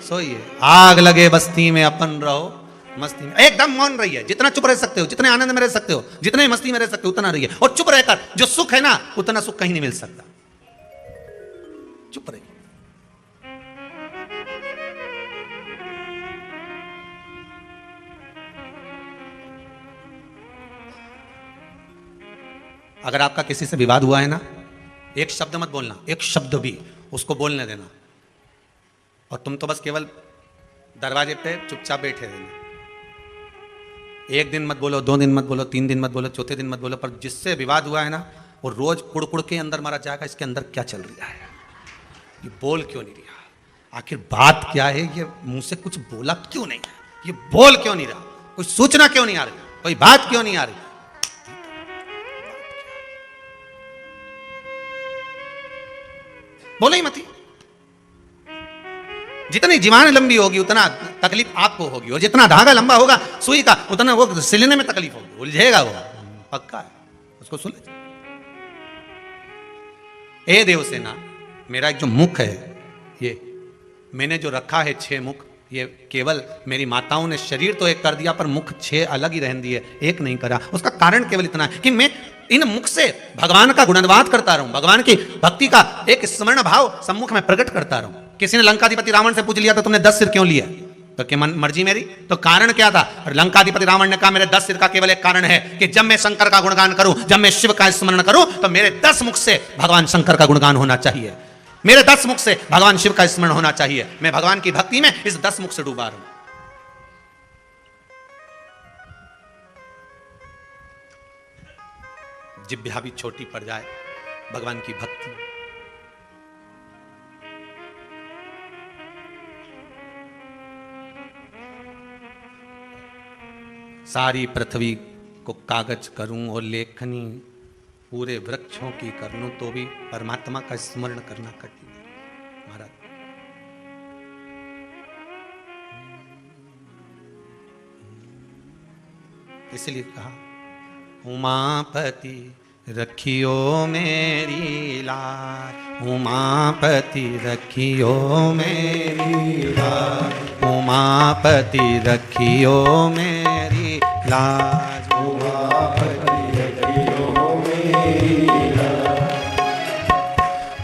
सोइए। आग लगे बस्ती में अपन रहो मस्ती में। एकदम मौन रहिए, जितना चुप रह सकते हो, जितने आनंद में रह सकते हो, जितने मस्ती में रह सकते हो उतना रहिए। और चुप रहकर जो सुख है ना, उतना सुख कहीं नहीं मिल सकता। चुप रहिए। अगर आपका किसी से विवाद हुआ है ना, एक शब्द मत बोलना, एक शब्द भी उसको बोलने देना। और तुम तो बस केवल दरवाजे पे चुपचाप बैठे रहना। एक दिन मत बोलो, 2 दिन मत बोलो, 3 दिन मत बोलो, चौथे दिन मत बोलो। पर जिससे विवाद हुआ है ना, वो रोज कुड़ के अंदर मारा जाएगा, इसके अंदर क्या चल रहा है, ये बोल क्यों नहीं रहा, आखिर बात क्या है, ये मुंह से कुछ बोला क्यों नहीं, ये बोल क्यों नहीं रहा, कोई सूचना क्यों नहीं आ रही, कोई बात क्यों नहीं आ रही। बोले ही मत। जितनी जीवान लंबी होगी उतना तकलीफ आपको होगी, और जितना धागा लंबा होगा सुई का, उतना वो सिलने में तकलीफ होगी, उलझेगा वो, पक्का है, उसको सुलझ। ए देवसेना, मेरा एक जो मुख है, ये मैंने जो रखा है 6 मुख, ये केवल मेरी माताओं ने शरीर तो एक कर दिया, पर मुख 6 अलग ही रहन दिए, एक नहीं करा। उसका कारण केवल इतना है कि मैं इन मुख से भगवान का गुणगान करता रहूं, भगवान की भक्ति का एक स्मरण भाव सम्मुख में प्रकट करता रहूं। किसी ने लंकाधिपति रावण से पूछ लिया तो तुमने 10 सिर क्यों लिया, तो क्या मर्जी मेरी, तो कारण क्या था। और लंकाधिपति रावण ने कहा मेरे 10 सिर का केवल एक कारण है कि जब मैं शंकर का गुणगान करूं, जब मैं शिव का स्मरण करूं, तो मेरे 10 मुख से भगवान शंकर का गुणगान होना चाहिए, मेरे 10 मुख से भगवान शिव का स्मरण होना चाहिए। मैं भगवान की भक्ति में इस 10 मुख से डूबा रहूं। जिह्वा भी छोटी पड़ जाए भगवान की भक्ति में। सारी पृथ्वी को कागज करूं और लेखनी पूरे वृक्षों की कर लूं, तो भी परमात्मा का स्मरण करना कठिन है महाराज। इसलिए कहा उमापति रखियो मेरी लाज, उमापति रखियो मेरी लाज, उमापति रखियो मेरी लाज, उमापति रखियो मेरी लाज।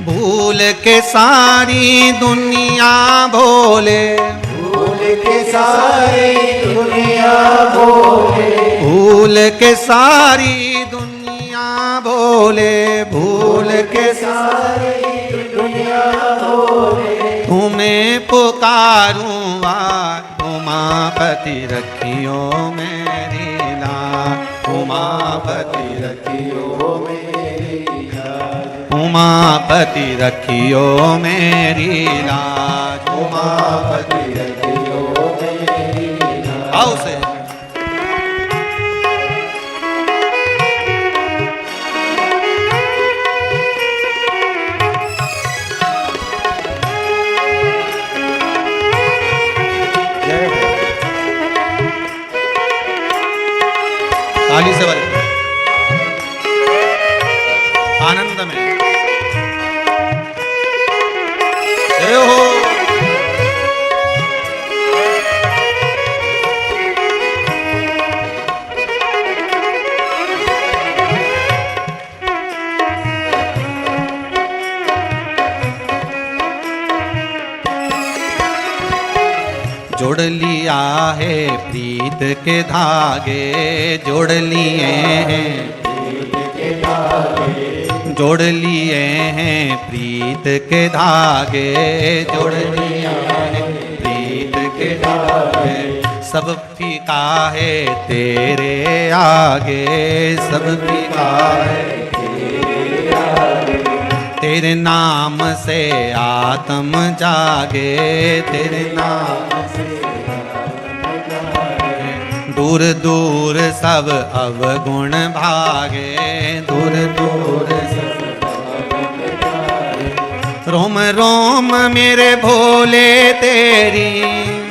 भूल के सारी दुनिया भोले, भूल के सारी दुनिया भोले, भूल के सारी दुनिया भोले, भूल के सारी दुनिया भोले, तुम्हें पुकारूं आज, उमापति रखियो मेरी लाज, उमापति रखियो मेरी लाज, उमापति रखियो मेरी लाज, उमापति रखियो मेरी लाज। आओ से ताली से बल आनंद में जय हो। जोड़ लिया है प्रीत के धागे, जोड़ लिए हैं प्रीत के धागे, जोड़ लिए हैं प्रीत के धागे, जोड़ लिए हैं प्रीत के धागे। सब फीका है तेरे आगे, सब फीका है तेरे आगे, तेरे नाम से आत्म जागे, तेरे नाम से दूर दूर सब अवगुण भागे, दूर दूर सब अवगुण भागे। रोम रोम मेरे भोले तेरी,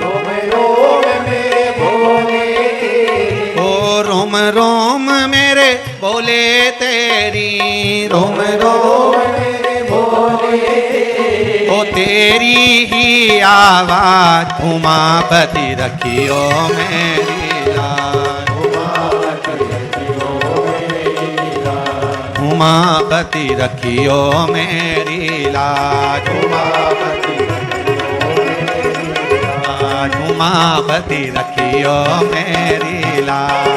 रोम रोम मेरे भोले तेरी, ओ रोम रोम मेरे बोले तेरी, रोम रोम मेरे बोले ओ तेरी ही आवाज, उमापति रखियो मेरी लाज, उमापति रखियो मेरी लाज, उमापति रखियो मेरी लाज।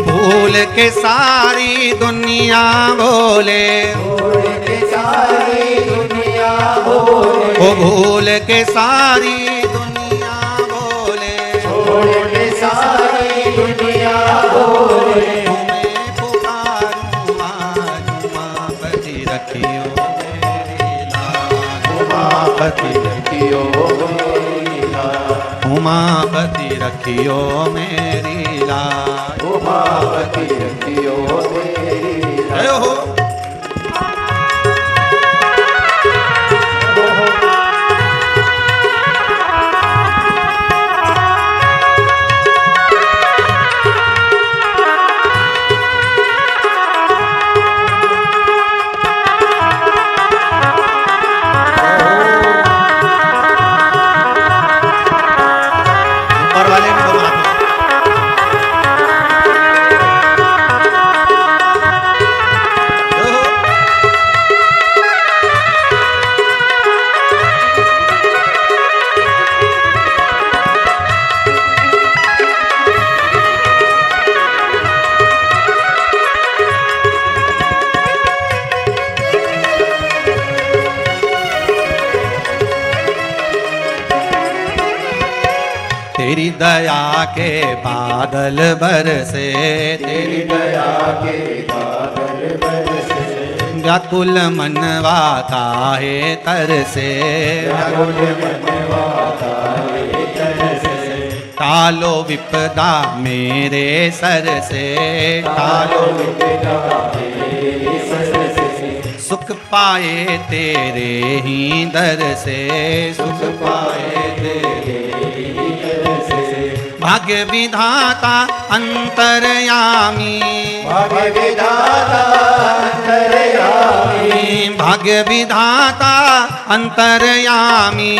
भूल के सारी दुनिया बोले, भूल के सारी दुनिया बोले, ओ भूल के सारी दुनिया बोले, भूल के सारी दुनिया बोले, तुम्हें पुकारूं आज, उमापति रखियो मेरी लाज, उमापति रखियो मेरी लाज, उमापति रखियो मेरी लाज, उमापति रखियो मेरी लाज। हो तेरी दया के बादल बरसे, तेरी दया के बादल बरसे, व्याकुल मनवा काहे तरसे, व्याकुल मनवा काहे तरसे, टालो विपदा मेरे सर से, टालो विपदा मेरे सर से, सुख पाए तेरे ही दर से, सुख पाए तेरे भाग्य विधाता अंतर्यामी, भाग्य विधाता अंतर्यामी, भाग्य विधाता अंतर्यामी,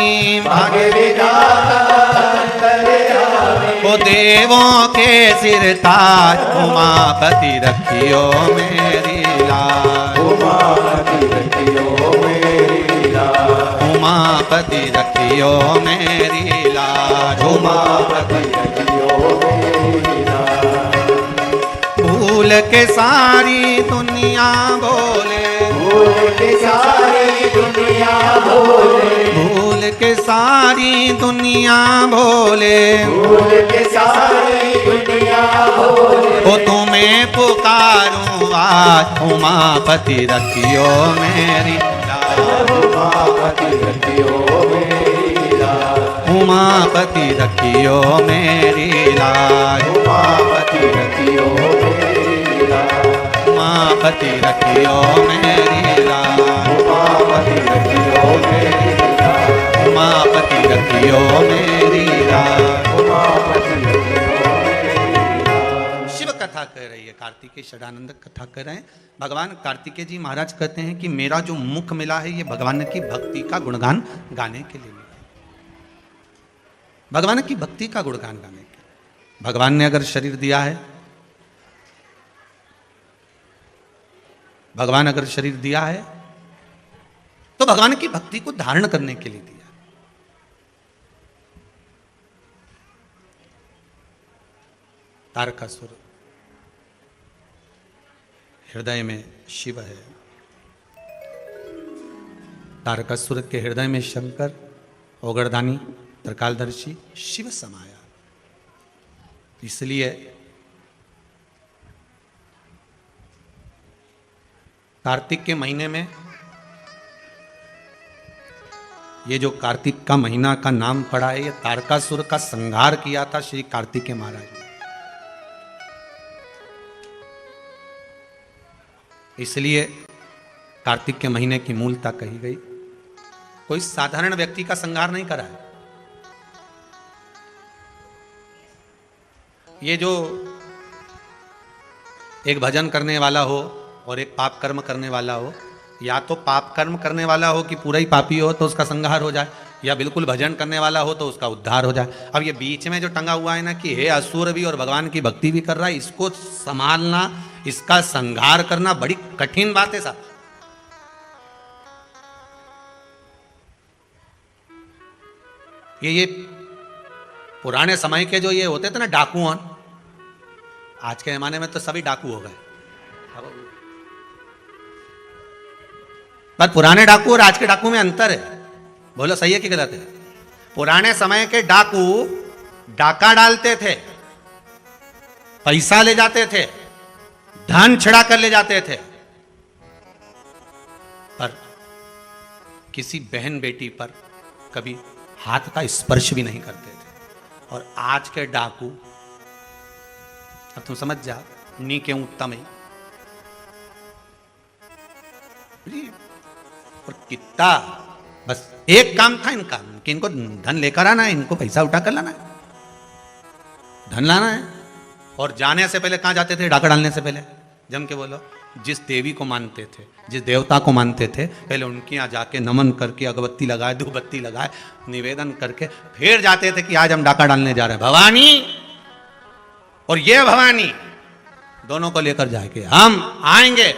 भाग्य विधाता अंतर्यामी, ओ देवों के सिर ताज, उमापति रखियो मेरी लाज, उमापति रखियो मेरी लाज, उमापति रखियो मेरी लाज, उमापति भूल के सारी दुनिया बोले, भूल के सारी दुनिया बोले, भूल के सारी दुनिया बोले, भूल के सारी दुनिया बोले, ओ तुम्हें पुकारूं आज, उमापति रखियो मेरी लाज, उमापति रखियो मेरी लाज, उमापति रखियो मेरी लाज, उमापति रखियो उमापति रखियो मेरी लाज, उमापति रखियो मेरी लाज, उमापति रखियो मेरी लाज, उमापति रखियो मेरी लाज। शिव कथा कह रही है, कार्तिकेय षडानंद कथा कर रहे हैं। भगवान कार्तिकेय जी महाराज कहते हैं कि मेरा जो मुख मिला है ये भगवान की भक्ति का गुणगान गाने के लिए मिला, भगवान की भक्ति का गुणगान गाने के लिए। भगवान ने अगर शरीर दिया है, भगवान अगर शरीर दिया है तो भगवान की भक्ति को धारण करने के लिए दिया। तारकासुर हृदय में शिव है, तारकासुर के हृदय में शंकर ओगरदानी त्रिकालदर्शी शिव समाया। इसलिए कार्तिक के महीने में, ये जो कार्तिक का महीना का नाम पड़ा है, ये तारकासुर का संहार किया था श्री कार्तिकेय महाराज ने। इसलिए कार्तिक के महीने की मूलता कही गई। कोई साधारण व्यक्ति का संहार नहीं करा है, ये जो एक भजन करने वाला हो और एक पाप कर्म करने वाला हो, या तो पाप कर्म करने वाला हो कि पूरा ही पापी हो तो उसका संहार हो जाए, या बिल्कुल भजन करने वाला हो तो उसका उद्धार हो जाए। अब ये बीच में जो टंगा हुआ है ना कि हे असुर भी और भगवान की भक्ति भी कर रहा है, इसको संभालना, इसका संहार करना बड़ी कठिन बात है साहब। ये पुराने समय के जो ये होते थे ना डाकुओं, आज के जमाने में तो सभी डाकू हो गए, पर पुराने डाकू और आज के डाकू में अंतर है। बोलो सही है कि गलत है? पुराने समय के डाकू डाका डालते थे, पैसा ले जाते थे, धन छिड़ा कर ले जाते थे, पर किसी बहन बेटी पर कभी हाथ का स्पर्श भी नहीं करते थे। और आज के डाकू, अब तुम समझ जा, नी के उत्तम है और कितना, बस एक काम था इनका कि इनको धन लेकर आना है, इनको पैसा उठा कर लाना है, धन लाना है। और जाने से पहले कहां जाते थे? डाका डालने से पहले जम के बोलो, जिस देवी को मानते थे, जिस देवता को मानते थे, पहले उनके यहाँ जाके नमन करके अगरबत्ती लगाए, धूपबत्ती लगाए, निवेदन करके फिर जाते थे कि आज हम डाका डालने जा रहे हैं। भवानी और ये भवानी दोनों को लेकर जाके हम आएंगे,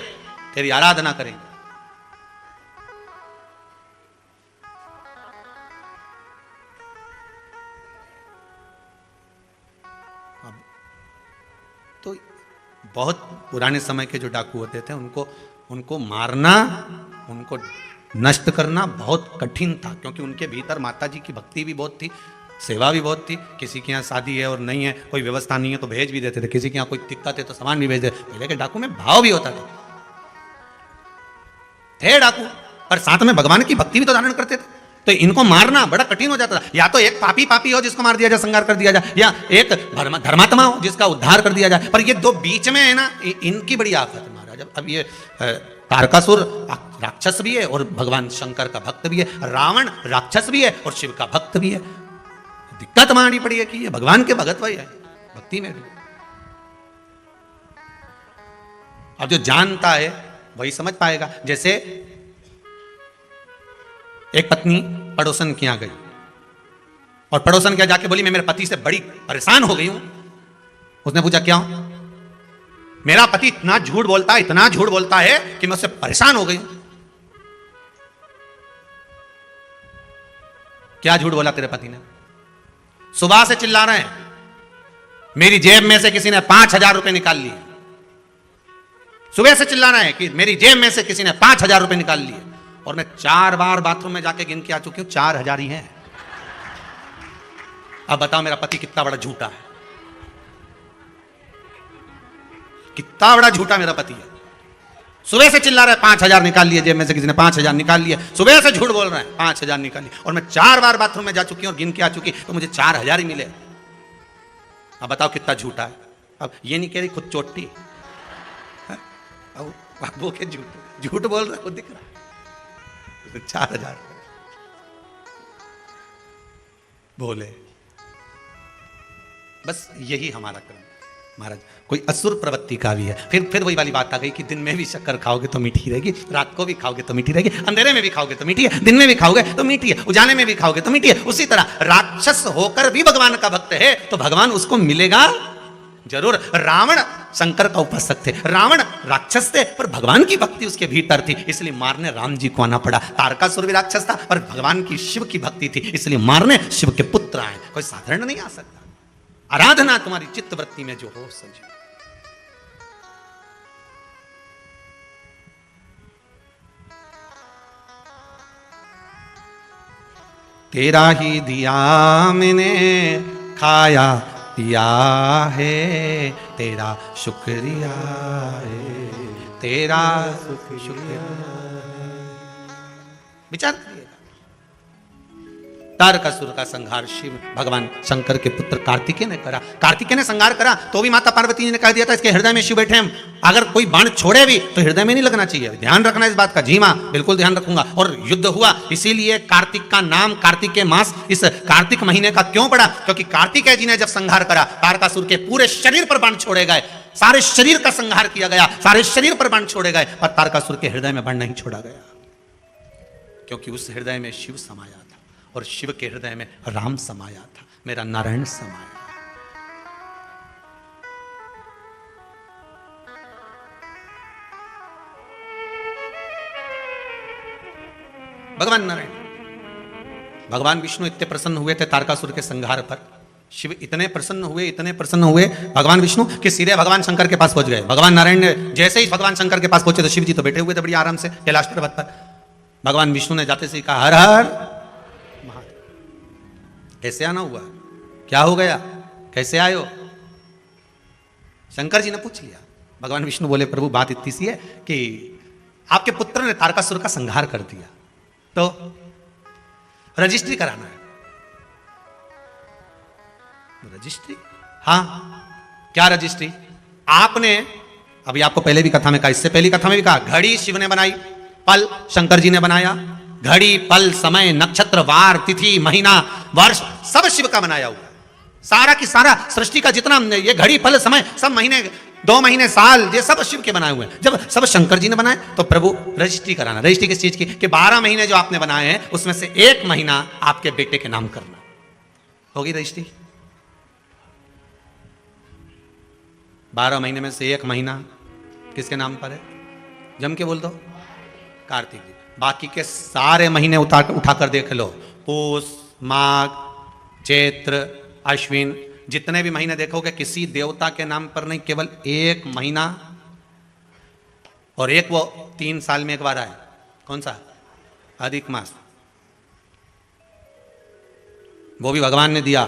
तेरी आराधना करेंगे। तो बहुत पुराने समय के जो डाकू होते थे, उनको मारना, उनको नष्ट करना बहुत कठिन था, क्योंकि उनके भीतर माता जी की भक्ति भी बहुत थी, सेवा भी बहुत थी। किसी के यहाँ शादी है और नहीं है, कोई व्यवस्था नहीं है तो भेज भी देते थे, किसी के यहाँ कोई दिक्कत है तो सामान भी भेज देते। पहले के डाकू में भाव भी होता था, थे डाकू पर साथ में भगवान की भक्ति भी तो धारण करते थे। तो इनको मारना बड़ा कठिन हो जाता था। या तो एक पापी हो जिसको मार दिया जाए, संहार कर दिया जाए, या एक धर्मात्मा हो जिसका उद्धार कर दिया जाए। पर ये दो बीच में है ना, इनकी बड़ी आफत है महाराज। अब ये तारकासुर राक्षस भी है और भगवान शंकर का भक्त भी है, रावण राक्षस भी है और शिव का भक्त भी है। दिक्कत मानी पड़ी है कि ये भगवान के भगत वही है, भक्ति में भी। अब जो जानता है वही समझ पाएगा। जैसे एक पत्नी पड़ोसन के यहां गई और पड़ोसन क्या जाके बोली, मैं मेरे पति से बड़ी परेशान हो गई हूं। उसने पूछा क्यों? मेरा पति इतना झूठ बोलता है कि मैं उससे परेशान हो गई हूं। क्या झूठ बोला तेरे पति ने? सुबह से चिल्ला रहे हैं, मेरी जेब में से किसी ने 5,000 रुपए निकाल लिए। सुबह से चिल्ला रहे हैं कि मेरी जेब में से किसी ने 5,000 रुपए निकाल लिए, और मैं 4 बार बाथरूम में जाके गिन के आ चुकी हूं, 4,000 ही हैं। अब बताओ मेरा पति कितना बड़ा झूठा है, कितना बड़ा झूठा मेरा पति है। सुबह से चिल्ला रहा है 5,000 निकाल लिए, जेब में से किसी ने 5,000 निकाल लिए, सुबह से झूठ बोल रहे हैं 5,000 निकाल लिए, और मैं 4 बार बाथरूम में जा चुकी हूं और गिन के आ चुकी, तो मुझे 4,000 ही मिले। अब बताओ कितना झूठा है। अब ये नहीं कह रही खुद चोटी, अब वो के झूठ बोल रहा है, खुद दिख रहा है 4,000 बोले। बस यही हमारा कर्म महाराज। कोई असुर प्रवृत्ति का भी है। फिर वही वाली बात आ गई कि दिन में भी शक्कर खाओगे तो मीठी रहेगी, रात को भी खाओगे तो मीठी रहेगी, अंधेरे में भी खाओगे तो मीठी है, दिन में भी खाओगे तो मीठी है, उजाले में भी खाओगे तो मीठी है। उसी तरह राक्षस होकर भी भगवान का भक्त है तो भगवान उसको मिलेगा जरूर। रावण शंकर का उपासक थे, रावण राक्षस थे, पर भगवान की भक्ति उसके भीतर थी, इसलिए मारने राम जी को आना पड़ा। तारकासुर भी राक्षस था पर भगवान की शिव की भक्ति थी, इसलिए मारने शिव के पुत्र आए। कोई साधारण नहीं आ सकता। आराधना तुम्हारी चित्त वृत्ति में जो हो सजी। तेरा ही दिया मैंने खाया पिया है, तेरा शुक्रिया है, तेरा शुक्रिया। विचार करिएगा। तारकासुर का संहार शिव भगवान शंकर के पुत्र कार्तिकेय ने करा। कार्तिकेय ने संहार करा तो भी माता पार्वती जी ने कह दिया था इसके हृदय में शिव बैठे हैं, अगर कोई बाण छोड़े भी तो हृदय में नहीं लगना चाहिए, ध्यान रखना इस बात का। जी मां, बिल्कुल ध्यान रखूंगा। और युद्ध हुआ, इसीलिए कार्तिक का नाम कार्तिकेय मास इस कार्तिक महीने का क्यों पड़ा, क्योंकि कार्तिकेय जी ने जब संहार करा तारकासुर के पूरे शरीर पर बाण छोड़े गए, सारे शरीर का संहार किया गया, सारे शरीर पर बाण छोड़े गए, पर तारकासुर के हृदय में बाण नहीं छोड़ा गया, क्योंकि उस हृदय में शिव समाया था और शिव के हृदय में राम समाया था, मेरा नारायण समाया। भगवान नारायण, भगवान विष्णु इतने प्रसन्न हुए थे तारकासुर के संहार पर, शिव इतने प्रसन्न हुए भगवान विष्णु कि सीधे भगवान शंकर के पास पहुंच गए। भगवान नारायण ने जैसे ही भगवान शंकर के पास पहुंचे तो शिव जी तो बैठे हुए थे बड़ी आराम से कैलाश पर्वत पर। भगवान विष्णु ने जाते से कहा हर हर महादेव। कैसे आना हुआ, क्या हो गया, कैसे आयो? शंकर जी ने पूछ लिया। भगवान विष्णु बोले प्रभु बात इतनी सी है कि आपके पुत्र ने तारकासुर का संहार कर दिया, तो रजिस्ट्री कराना है। रजिस्ट्री? हाँ, क्या रजिस्ट्री? आपने अभी आपको पहले भी कथा में कहा, इससे पहली कथा में भी कहा, घड़ी शिव ने बनाई, पल शंकर जी ने बनाया, घड़ी पल समय नक्षत्र वार तिथि महीना वर्ष सब शिव का बनाया हुआ, सारा की सारा सृष्टि का जितना ये घड़ी पल समय सब महीने 2 महीने साल ये सब शिव के बनाए हुए हैं। जब सब शंकर जी ने बनाए तो प्रभु रजिस्ट्री कराना। रजिस्ट्री किस चीज की? कि 12 महीने जो आपने बनाए हैं उसमें से 1 महीना आपके बेटे के नाम करना। होगी रजिस्ट्री? 12 महीने में से 1 महीना किसके नाम पर है? जम के बोल दो, कार्तिक जी। बाकी के सारे महीने उठाकर देख लो, पूष माघ चैत्र अश्विन, जितने भी महीने देखोगे किसी देवता के नाम पर नहीं, केवल 1 महीना, और एक वो 3 साल में एक बार आए, कौन सा? अधिक मास, वो भी भगवान ने दिया,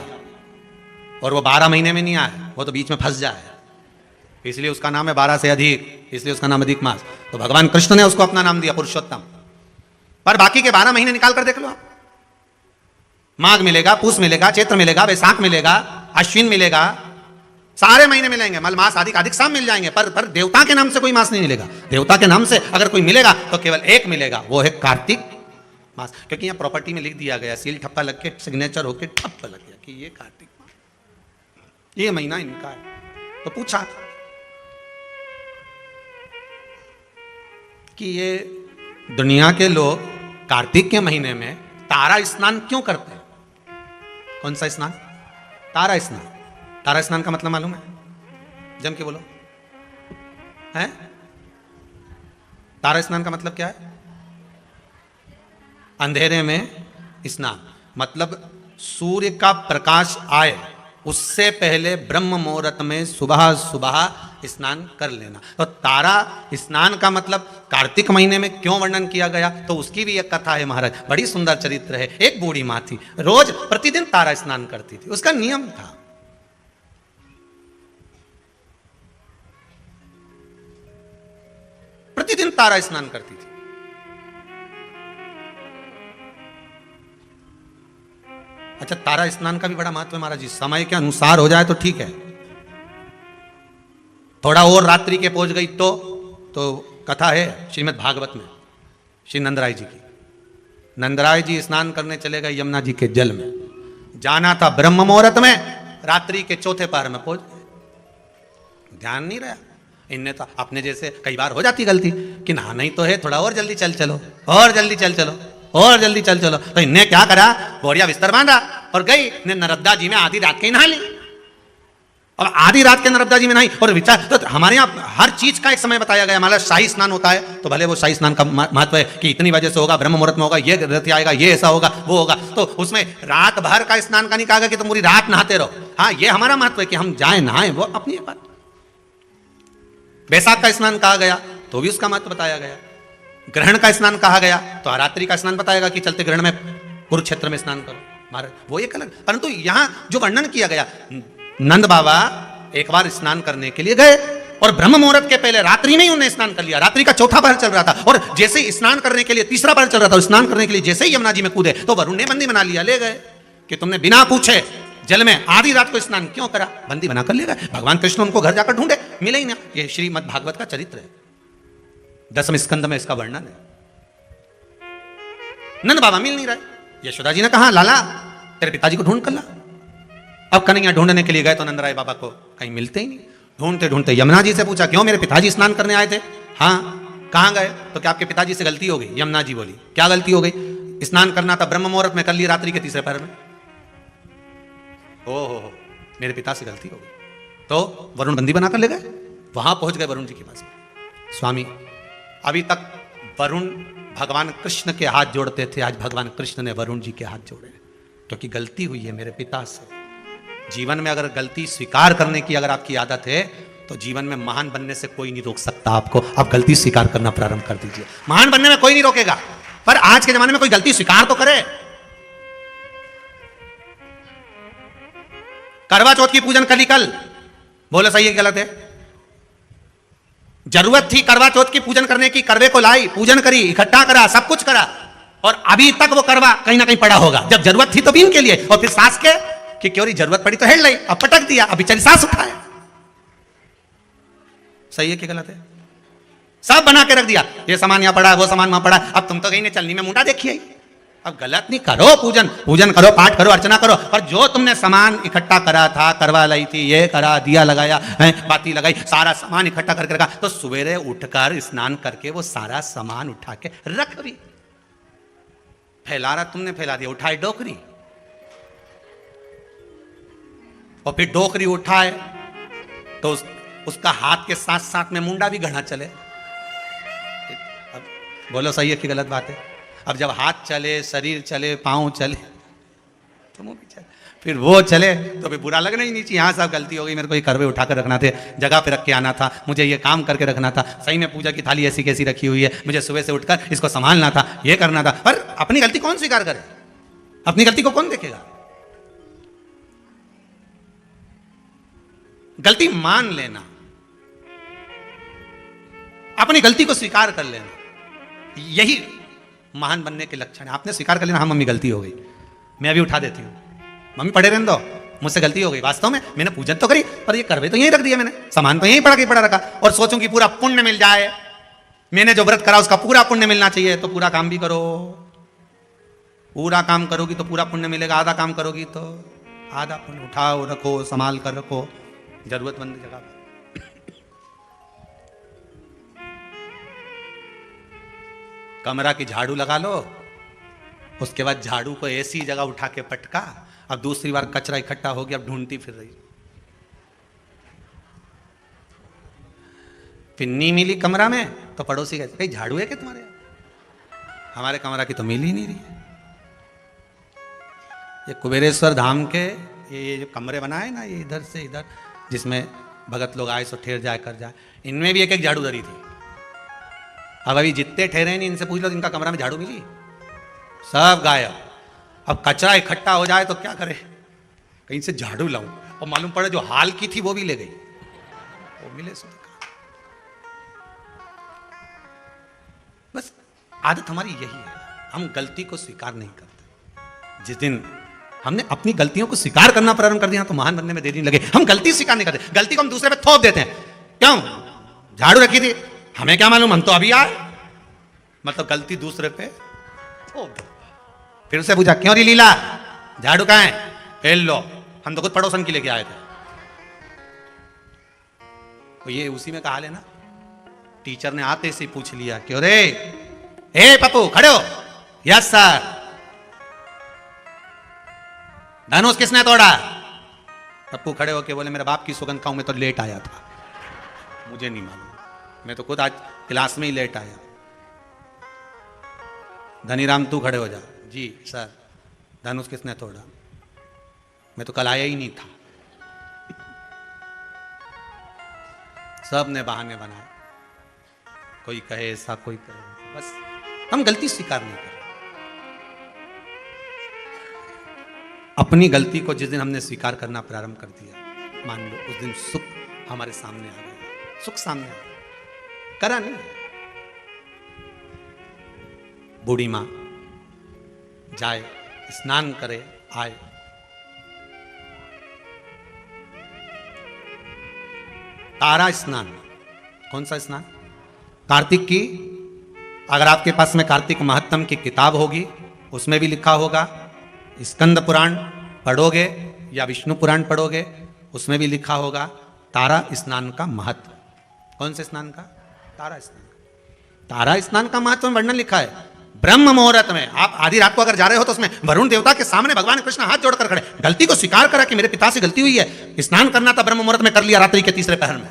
और वो 12 महीने में नहीं आए, वो तो बीच में फंस जाए, इसलिए उसका नाम है 12 से अधिक, इसलिए उसका नाम अधिक मास। तो भगवान कृष्ण ने उसको अपना नाम दिया पुरुषोत्तम। पर बाकी के 12 महीने निकाल कर देख लो, माघ मिलेगा, पूष मिलेगा, चैत्र मिलेगा, वैशाख मिलेगा, अश्विन मिलेगा, सारे महीने मिलेंगे, मल मास आदि अधिक सब मिल जाएंगे, पर देवता के नाम से कोई मास नहीं मिलेगा। देवता के नाम से अगर कोई मिलेगा तो केवल 1 मिलेगा, वो है कार्तिक मास। क्योंकि यहाँ प्रॉपर्टी में लिख दिया गया, सील ठप्पा लग के सिग्नेचर होके ठप्पा लग गया कि ये कार्तिक मास, ये महीना इनका है। तो पूछा कि ये दुनिया के लोग कार्तिक के महीने में तारा स्नान क्यों करते हैं? कौन सा स्नान? तारा स्नान। तारा स्नान का मतलब मालूम है? जम के बोलो, है? तारा स्नान का मतलब क्या है? अंधेरे में स्नान, मतलब सूर्य का प्रकाश आए उससे पहले ब्रह्म मुहूर्त में सुबह सुबह स्नान कर लेना। तो तारा स्नान का मतलब कार्तिक महीने में क्यों वर्णन किया गया, तो उसकी भी एक कथा है महाराज, बड़ी सुंदर चरित्र है। एक बूढ़ी माँ थी, रोज प्रतिदिन तारा स्नान करती थी, उसका नियम था। प्रतिदिन तारा स्नान करती थी। अच्छा, तारा स्नान का भी बड़ा महत्व है महाराज जी, समय के अनुसार हो जाए तो ठीक है, थोड़ा और रात्रि के पहुंच गई तो कथा है श्रीमद् भागवत में श्री नंदराय जी की। नंदराय जी स्नान करने चले गए यमुना जी के जल में, जाना था ब्रह्म मुहूर्त में, रात्रि के 4थे पहर में पहुंच गए, ध्यान नहीं रहा। इनने तो अपने जैसे कई बार हो जाती गलती कि नहाना ही तो है, थोड़ा और जल्दी चल चलो, और जल्दी चल चलो, और जल्दी चल चलो। तो इनने क्या करा, बोरिया बिस्तर बांधा और गई नर्मदा जी में आधी रात के ही नहा ली। अब आधी रात के नर्मदा जी में नहीं, और विचार तो हमारे यहाँ हर चीज का एक समय बताया गया। हमारा शाही स्नान होता है तो भले वो शाही स्नान का महत्व है कि इतनी वजह से होगा, ब्रह्म मुहूर्त में होगा, ये रथ आएगा, ये ऐसा होगा, वो होगा, तो उसमें रात भर का स्नान का नहीं कहा गया कि तुम पूरी रात नहाते रहो। हाँ, ये हमारा महत्व है कि हम जाए नहाए, वो अपनी बात। बैसाख का स्नान कहा गया तो भी उसका महत्व बताया गया। ग्रहण का स्नान कहा गया तो रात्रि का स्नान बताएगा कि चलते ग्रहण में कुरुक्षेत्र में स्नान करो, महाराज वो एक अलग। परंतु यहां जो वर्णन किया गया, नंद बाबा एक बार स्नान करने के लिए गए और ब्रह्म मुहूर्त के पहले रात्रि में ही उन्होंने स्नान कर लिया। रात्रि का चौथा पहर चल रहा था और जैसे ही स्नान करने के लिए तीसरा पहर चल रहा था, स्नान करने के लिए जैसे ही यमुना जी में कूदे तो वरुण ने बंदी बना लिया, ले गए कि तुमने बिना पूछे जल में आधी रात को स्नान क्यों करा, बंदी बनाकर ले गए। भगवान कृष्ण उनको घर जाकर ढूंढे, मिले ही ना। ये श्रीमद् भागवत का चरित्र है, 10वें स्कंद में इसका वर्णन है। नंद बाबा मिल नहीं रहे। यशोदा जी ने कहा लाला तेरे पिताजी को ढूंढ कर ला। अब कन्हैया ढूंढने के लिए गए तो नंदराय बाबा को कहीं मिलते ही नहीं। ढूंढते ढूंढते यमुना जी से पूछा क्यों मेरे पिताजी स्नान करने आए थे? हाँ। कहां गए? तो क्या आपके पिताजी से गलती हो गई? यमुना जी बोली क्या गलती हो गई? स्नान करना था ब्रह्म मुहूर्त में, कर ली रात्रि के तीसरे पहर में। हो मेरे पिता से गलती हो गई। तो वरुण बंदी बनाकर ले गए। वहां पहुंच गए वरुण जी के पास। स्वामी अभी तक वरुण भगवान कृष्ण के हाथ जोड़ते थे, आज भगवान कृष्ण ने वरुण जी के हाथ जोड़े, क्योंकि गलती हुई है मेरे पिता से। जीवन में अगर गलती स्वीकार करने की अगर आपकी आदत है तो जीवन में महान बनने से कोई नहीं रोक सकता आपको। आप गलती स्वीकार करना प्रारंभ कर दीजिए, महान बनने में कोई नहीं रोकेगा। पर आज के जमाने में कोई गलती स्वीकार तो करे। करवा चौथ की पूजन कली कल, बोलो सही है गलत है? जरूरत थी करवा चौथ की पूजन करने की, करवे को लाई, पूजन करी, इकट्ठा करा, सब कुछ करा, और अभी तक वो करवा कहीं ना कहीं पड़ा होगा। जब जरूरत थी तो भी इनके लिए, और फिर सास के कि क्यों जरूरत पड़ी तो हेड लाई, अब पटक दिया, अब बेचारी सास उठाए। सही है कि गलत है? सब बना के रख दिया, ये सामान यहां पड़ा, वो सामान वहां पड़ा, अब तुम तो कहीं ने चलनी में मुंडा देखिए। अब गलत नहीं, करो पूजन, पूजन करो, पाठ करो, अर्चना करो, पर जो तुमने सामान इकट्ठा करा था, करवा लाई थी, ये करा, दिया लगाया, बाती लगाई, सारा सामान इकट्ठा करके रखा, तो सवेरे उठकर स्नान करके वो सारा सामान उठा के रख भी। फैला रहा तुमने, फैला दिया, उठाई डोकरी, और फिर डोकरी उठाए तो उसका हाथ के साथ साथ में मुंडा भी गढ़ा चले। अब बोलो सही है कि गलत बात है? अब जब हाथ चले, शरीर चले, पांव चले, तो मुंह भी चले, फिर वो चले तो फिर बुरा लगना ही नहीं चाहिए। यहाँ सब गलती हो गई, मेरे को ये करवे उठा कर रखना थे, जगह पे रख के आना था, मुझे ये काम करके रखना था, सही में पूजा की थाली ऐसी कैसी रखी हुई है, मुझे सुबह से उठकर इसको संभालना था, ये करना था। पर अपनी गलती कौन स्वीकार करे? अपनी गलती को कौन देखेगा? गलती मान लेना, अपनी गलती को स्वीकार कर लेना, यही महान बनने के लक्षण है। आपने स्वीकार कर लेना, हाँ मम्मी गलती हो गई, मैं अभी उठा देती हूँ, मम्मी पड़े रहने दो, मुझसे गलती हो गई, वास्तव में मैंने पूजन तो करी पर ये करवे तो यहीं रख दिया, मैंने सामान तो यहीं पड़ा रखा, और सोचूं कि पूरा पुण्य मिल जाए, मैंने जो व्रत करा उसका पूरा पुण्य मिलना चाहिए, तो पूरा काम भी करो। पूरा काम करोगी तो पूरा पुण्य मिलेगा, आधा काम करोगी तो आधा पुण्य। उठाओ, रखो, संभाल कर रखो जरूरतमंद जगह पर। कमरा की झाड़ू लगा लो, उसके बाद झाड़ू को ऐसी जगह उठा के पटका, अब दूसरी बार कचरा इकट्ठा हो गया, अब ढूंढती फिर रही, फिर नहीं मिली कमरा में तो पड़ोसी कहते कहीं झाड़ू है क्या तुम्हारे? हमारे कमरा की तो मिल ही नहीं रही है। ये कुबेरेश्वर धाम के ये जो कमरे बनाए ना, ये इधर से इधर, जिसमें भगत लोग आए सो ठहर जाए कर जाए, इनमें भी एक एक झाड़ू धरी थी। अब अभी जितने ठहरे नहीं, इनसे पूछ लो इनका कमरा में झाड़ू मिली? सब गायब। अब कचरा इकट्ठा हो जाए तो क्या करे, कहीं से झाड़ू लाऊं, और मालूम पड़े जो हाल की थी वो भी ले गई, वो मिले सो। बस आदत हमारी यही है, हम गलती को स्वीकार नहीं करते। जिस दिन हमने अपनी गलतियों को स्वीकार करना प्रारंभ कर दिया तो महान बनने में देरी नहीं लगे। हम गलती स्वीकार नहीं करते, गलती को हम दूसरे पे थोप देते हैं। क्यों? झाड़ू रखी थी, हमें क्या मालूम, हम तो अभी आए, मतलब गलती दूसरे पे थोप दो। फिर उसे पूछा क्यों री लीला, झाड़ू कहाँ है? फेल लो, हम तो खुद पड़ोसन की लेके आए थे। तो ये उसी में कहा लेना, टीचर ने आते से पूछ लिया क्यों रे, ए पप्पू खड़े हो? Yes sir. धनुष किसने तोड़ा? पप्पू खड़े होके बोले मेरे बाप की सौगंध खाऊं, मैं तो लेट आया था, मुझे नहीं मालूम, मैं तो खुद आज क्लास में ही लेट आया। धनीराम तू खड़े हो जा। जी सर। धनुष किसने तोड़ा? मैं तो कल आया ही नहीं था। सब ने बहाने बनाए, कोई कहे ऐसा, कोई कहे ऐसा। बस हम गलती स्वीकार नहीं कर। अपनी गलती को जिस दिन हमने स्वीकार करना प्रारंभ कर दिया, मान लो उस दिन सुख हमारे सामने आ गया। सुख सामने आया, करा नहीं। बूढ़ी मां जाए, स्नान करे, आए, तारा स्नान। कौन सा स्नान? कार्तिक की, अगर आपके पास में कार्तिक महत्तम की किताब होगी उसमें भी लिखा होगा, स्कंद पुराण पढ़ोगे या विष्णु पुराण पढ़ोगे उसमें भी लिखा होगा तारा स्नान का महत्व। कौन से स्नान का? तारा स्नान का। तारा स्नान का महत्व में वर्णन लिखा है ब्रह्म मुहूर्त में। आप आधी रात को अगर जा रहे हो तो उसमें वरुण देवता के सामने भगवान कृष्ण हाथ जोड़कर खड़े, गलती को स्वीकार करा कि मेरे पिता से गलती हुई है, स्नान करना था ब्रह्म मुहूर्त में, कर लिया रात्रि के तीसरे पहर में,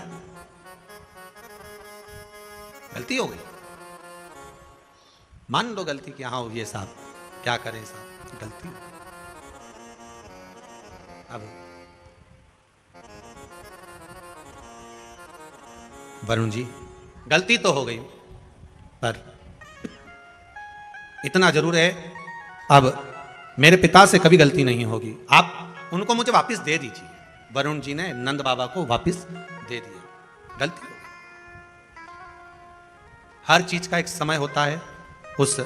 गलती हो गई, मान लो गलती कि हाँ ये साहब क्या करें साहब, गलती। अब वरुण जी गलती तो हो गई, पर इतना जरूर है अब मेरे पिता से कभी गलती नहीं होगी, आप उनको मुझे वापस दे दीजिए। वरुण जी ने नंद बाबा को वापस दे दिया। गलती हो गई। हर चीज का एक समय होता है, उस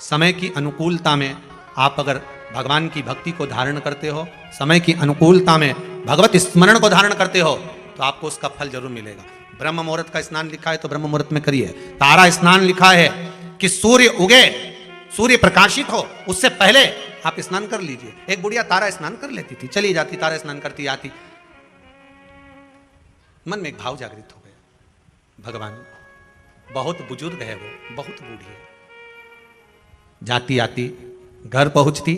समय की अनुकूलता में आप अगर भगवान की भक्ति को धारण करते हो, समय की अनुकूलता में भगवत स्मरण को धारण करते हो तो आपको उसका फल जरूर मिलेगा। ब्रह्म मुहूर्त का स्नान लिखा है तो ब्रह्म मुहूर्त में करिए। तारा स्नान लिखा है कि सूर्य उगे, सूर्य प्रकाशित हो उससे पहले आप स्नान कर लीजिए। एक बुढ़िया तारा स्नान कर लेती थी, चली जाती, तारा स्नान करती आती, मन में एक भाव जागृत हो गया, भगवान बहुत बुजुर्ग है, वो बहुत बूढ़ी है, जाती आती घर पहुंचती,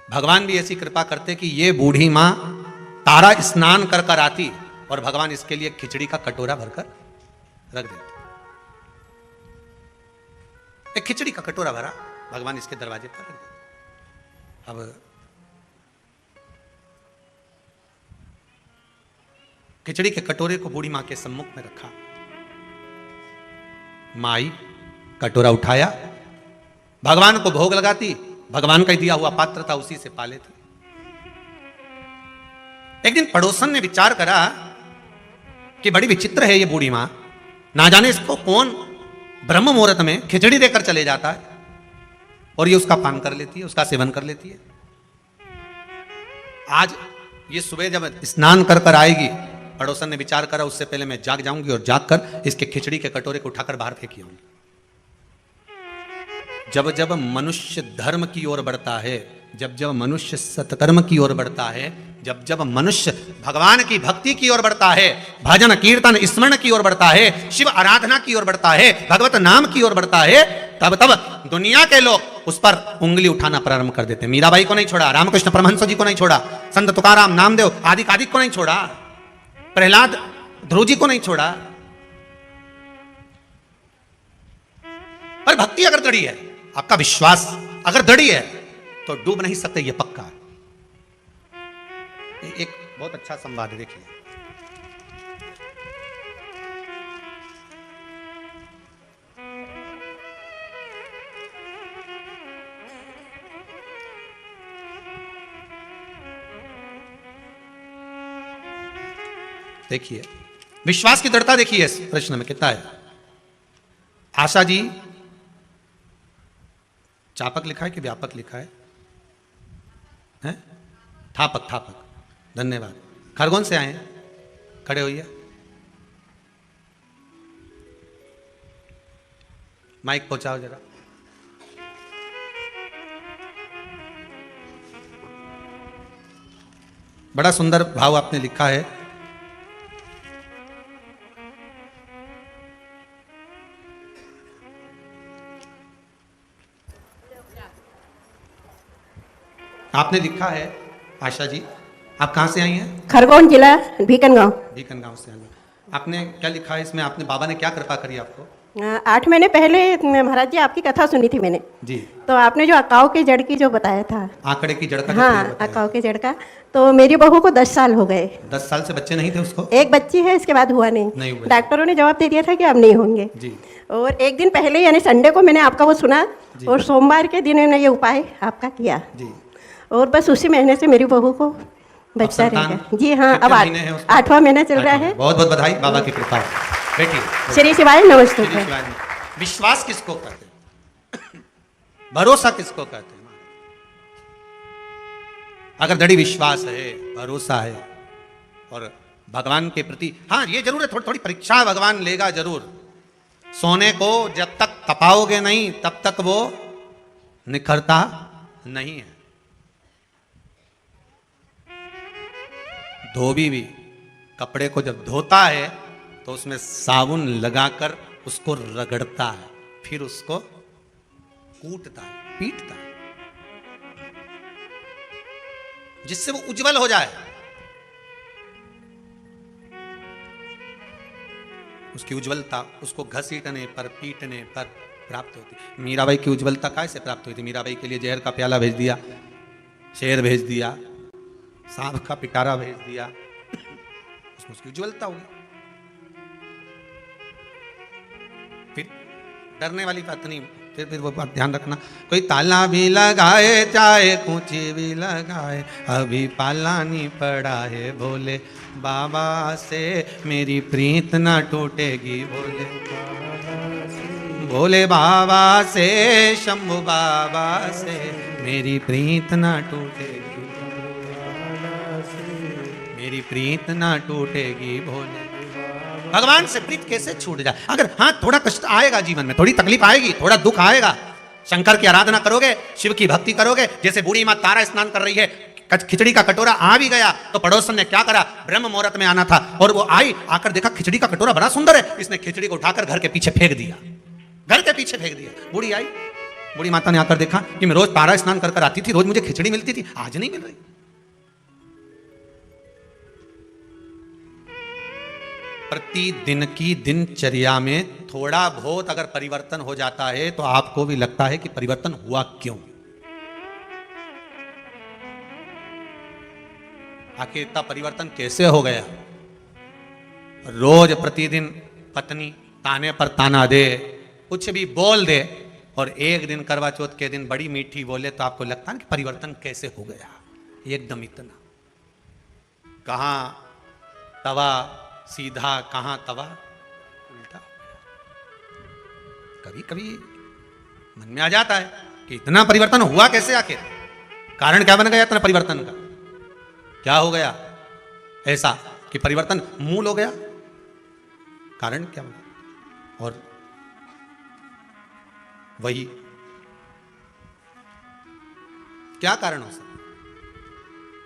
भगवान भी ऐसी कृपा करते कि ये बूढ़ी मां तारा स्नान कर कर आती और भगवान इसके लिए खिचड़ी का कटोरा भरकर रख देते। एक खिचड़ी का कटोरा भरा, भगवान इसके दरवाजे पर रख देते। अब खिचड़ी के कटोरे को बूढ़ी मां के सम्मुख में रखा, माई कटोरा उठाया, भगवान को भोग लगाती, भगवान का दिया हुआ पात्र था उसी से पा लेती। एक दिन पड़ोसन ने विचार करा कि बड़ी विचित्र है ये बूढ़ी मां, ना जाने इसको कौन ब्रह्म मुहूर्त में खिचड़ी देकर चले जाता है और ये उसका पान कर लेती है, उसका सेवन कर लेती है। आज ये सुबह जब स्नान कर कर आएगी, पड़ोसन ने विचार करा उससे पहले मैं जाग जाऊंगी और जाग कर इसके खिचड़ी के कटोरे को उठाकर बाहर फेंकी आऊंगी। जब जब मनुष्य धर्म की ओर बढ़ता है, जब जब मनुष्य सत्कर्म की ओर बढ़ता है, जब जब मनुष्य भगवान की भक्ति की ओर बढ़ता है, भजन कीर्तन स्मरण की ओर बढ़ता है, शिव आराधना की ओर बढ़ता है, भगवत नाम की ओर बढ़ता है, तब तब दुनिया के लोग उस पर उंगली उठाना प्रारंभ कर देते हैं। मीराबाई को नहीं छोड़ा, रामकृष्ण परमहंस जी को नहीं छोड़ा, संत तुकाराम, नामदेव आदि को नहीं छोड़ा, प्रहलाद ध्रुव जी को नहीं छोड़ा। पर भक्ति अगर दृढ़ है, आपका विश्वास अगर दृढ़ है तो डूब नहीं सकते, ये पक्का है। एक बहुत अच्छा संवाद देखिए। देखिए विश्वास की दृढ़ता देखिए इस प्रश्न में कितना है। आशा जी, चापक लिखा है कि व्यापक लिखा है? हैं? थापक, थापक, धन्यवाद। खरगोन से आए हैं, खड़े होइए, माइक पहुंचाओ जरा। बड़ा सुंदर भाव आपने लिखा है। आपने लिखा है, आशा जी आप कहाँ से आई हैं? खरगोन जिला भीकनगांव। भीकनगांव से आई हैं। आपने क्या लिखा है इसमें? आपने बाबा ने क्या कृपा करी आपको? 8 महीने पहले महाराज जी आपकी कथा सुनी थी मैंने जी। तो आपने जो अकाव के जड़ की जो बताया था, आंकड़े की जड़ का, हाँ अकाव के जड़ का, तो मेरी बहू को 10 साल हो गए। 10 साल से बच्चे नहीं थे उसको? एक बच्ची है, इसके बाद हुआ नहीं हुआ। डॉक्टरों ने जवाब दे दिया था कि अब नहीं होंगे जी। और एक दिन पहले यानी संडे को मैंने आपका वो सुना और सोमवार के दिन मैंने ये उपाय आपका किया जी। और बस उसी महीने से मेरी बहू को बच्चा संतान रहेगा जी हाँ। कितने अब महीने हैं उसको? 8वां महीना चल रहा है। बहुत बहुत बधाई, बाबा की कृपा हो। बैठिए। श्री शिवाय नमस्ते। श्री शिवाय नमः। विश्वास किसको कहते हैं? भरोसा किसको कहते हैं? अगर दृढ़ विश्वास है, भरोसा है और भगवान के प्रति, हाँ ये जरूर है, थोड़ी थोड़ी परीक्षा भगवान लेगा जरूर। सोने को जब तक तपाओगे नहीं तब तक वो निखरता नहीं है। धोबी भी कपड़े को जब धोता है तो उसमें साबुन लगाकर उसको रगड़ता है, फिर उसको कूटता है, पीटता है, जिससे वो उज्जवल हो जाए। उसकी उज्जवलता उसको घसीटने पर, पीटने पर प्राप्त होती। मीराबाई की उज्जवलता कैसे प्राप्त हुई थी? मीराबाई के लिए जहर का प्याला भेज दिया, शेर भेज दिया, सांप का पिटारा भेज दिया, उसमें उसकी उज्जवलता होगी। फिर डरने वाली बात नहीं, फिर वो बात ध्यान रखना, कोई ताला भी लगाए चाहे कूची भी लगाए, अभी पाला नहीं पड़ा है, भोले बाबा से मेरी प्रीत ना टूटेगी, भोले बाबा से, शंभु बाबा से मेरी प्रीत ना टूटेगी, मेरी प्रीत ना टूटेगी, भोले। भगवान से प्रीत कैसे छूट जाए? अगर हाँ थोड़ा कष्ट आएगा जीवन में, थोड़ी तकलीफ आएगी, थोड़ा दुख आएगा, शंकर की आराधना करोगे, शिव की भक्ति करोगे, जैसे बूढ़ी माँ तारा स्नान कर रही है, खिचड़ी का कटोरा आ भी गया तो पड़ोसन ने क्या करा, ब्रह्म मुहूर्त में आना था और वो आई, आकर देखा खिचड़ी का कटोरा बड़ा सुंदर है, इसने खिचड़ी को उठाकर घर के पीछे फेंक दिया, घर के पीछे फेंक दिया। बूढ़ी आई, बूढ़ी माता ने आकर देखा कि मैं रोज तारा स्नान कर कर आती थी, रोज मुझे खिचड़ी मिलती थी, आज नहीं मिल रही। प्रतिदिन की दिनचर्या में थोड़ा बहुत अगर परिवर्तन हो जाता है तो आपको भी लगता है कि परिवर्तन हुआ क्यों। आखिर इतना परिवर्तन कैसे हो गया? रोज प्रतिदिन पत्नी ताने पर ताना दे, कुछ भी बोल दे और एक दिन करवा चौथ के दिन बड़ी मीठी बोले तो आपको लगता है कि परिवर्तन कैसे हो गया एकदम इतना। कहां तवा सीधा, कहां तवा उल्टा। कभी कभी मन में आ जाता है कि इतना परिवर्तन हुआ कैसे, आखिर कारण क्या बन गया इतना परिवर्तन का? क्या हो गया ऐसा कि परिवर्तन मूल हो गया? कारण क्या बना? और वही क्या कारण हो सकता?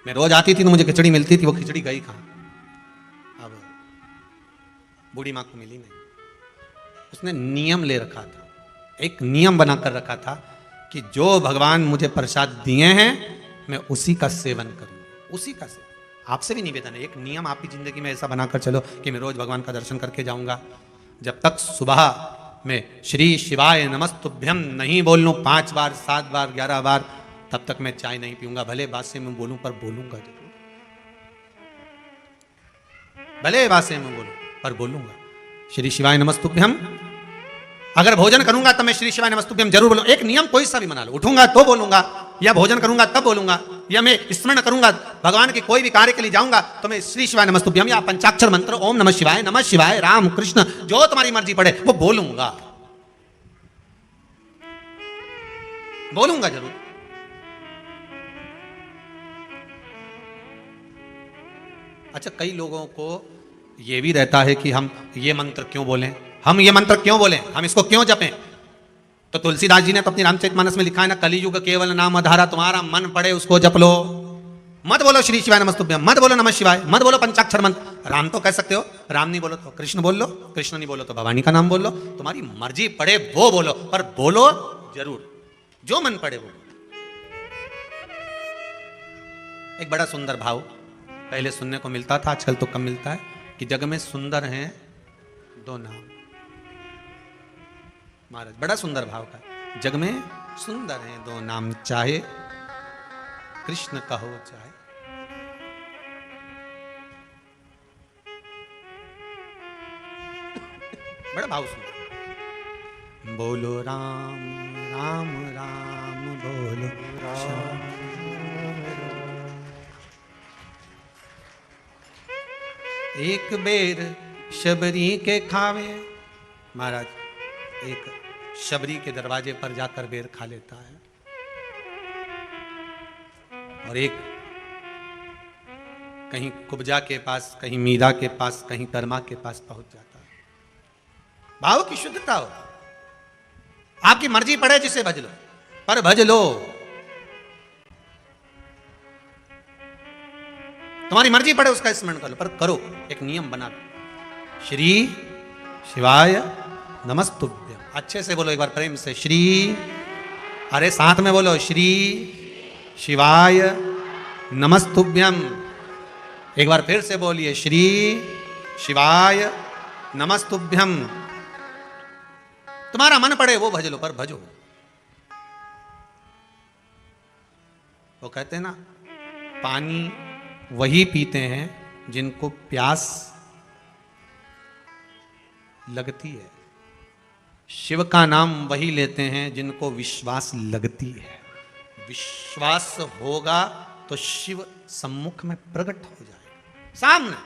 मैं रोज आती थी तो मुझे खिचड़ी मिलती थी, वो खिचड़ी गई कहां? अब बूढ़ी मां को मिली नहीं। उसने नियम ले रखा था, एक नियम बनाकर रखा था कि जो भगवान मुझे प्रसाद दिए हैं मैं उसी का सेवन करूं, उसी का सेवन। आपसे भी निवेदन है, एक नियम आप ही जिंदगी में ऐसा बनाकर चलो कि मैं रोज भगवान का दर्शन करके जाऊंगा। जब तक सुबह में श्री शिवाय नमस्तुभ्यम नहीं बोल लूं 5 बार, 7 बार, 11 बार, तब तक मैं चाय नहीं पीऊंगा। भले बात से मैं बोलूं पर बोलूंगा जरूर, भले बात से मैं बोलूं पर बोलूंगा श्री शिवाय नमस्तुभ्यम। अगर भोजन करूंगा तो मैं श्री शिवाय नमस्तुभ्यम जरूर बोलूं। एक नियम कोई सा भी बना लो, उठूंगा तो बोलूंगा, या भोजन करूंगा तब बोलूंगा, या मैं स्मरण करूंगा भगवान के कोई भी कार्य के लिए जाऊंगा तो मैं श्री शिवाय नमस्तुभ्यम या पंचाक्षर मंत्र ओम नमः शिवाय, राम कृष्ण, जो तुम्हारी मर्जी पड़े वो बोलूंगा, बोलूंगा जरूर। अच्छा, कई लोगों को ये भी रहता है कि हम ये मंत्र क्यों बोलें, हम ये मंत्र क्यों बोलें, हम इसको क्यों जपें? तो तुलसीदास जी ने तो अपनी रामचरितमानस में लिखा है ना, कलियुग केवल नाम आधारा, तुम्हारा मन पड़े उसको जप लो, मत बोलो श्री शिवाय नमस्तुभ्यम, मत बोलो नमः शिवाय, मत बोलो पंचाक्षर मंत्र। राम तो कह सकते हो, राम नहीं बोलो तो कृष्ण बोल लो, कृष्ण नहीं बोलो तो भवानी का नाम बोल लो, तुम्हारी मर्जी पड़े वो बोलो, पर बोलो जरूर, जो मन पड़े वो। एक बड़ा सुंदर भाव पहले सुनने को मिलता था, आजकल तो कम मिलता है, कि जग में सुंदर हैं 2 नाम। महाराज बड़ा सुंदर भाव का, जग में सुंदर हैं 2 नाम, चाहे कृष्ण कहो चाहे। बड़ा भाव सुंदर। बोलो राम राम राम, बोलो श्याम। एक बेर शबरी के खावे। महाराज एक शबरी के दरवाजे पर जाकर बेर खा लेता है और एक कहीं कुब्जा के पास, कहीं मीरा के पास, कहीं कर्मा के पास पहुंच जाता है। भाव की शुद्धता हो। आपकी मर्जी पड़े जिसे भज लो, पर भज लो। तुम्हारी मर्जी पड़े उसका स्मरण कर लो, पर करो। एक नियम बना लो। श्री शिवाय नमस्तुभ्यम। अच्छे से बोलो एक बार प्रेम से, श्री, अरे साथ में बोलो, श्री शिवाय नमस्तुभ्यम। एक बार फिर से बोलिए, श्री शिवाय नमस्तुभ्यम। तुम्हारा मन पड़े वो भज लो, पर भजो। वो कहते हैं ना, पानी वही पीते हैं जिनको प्यास लगती है, शिव का नाम वही लेते हैं जिनको विश्वास लगती है। विश्वास होगा तो शिव सम्मुख में प्रकट हो जाएगा सामने।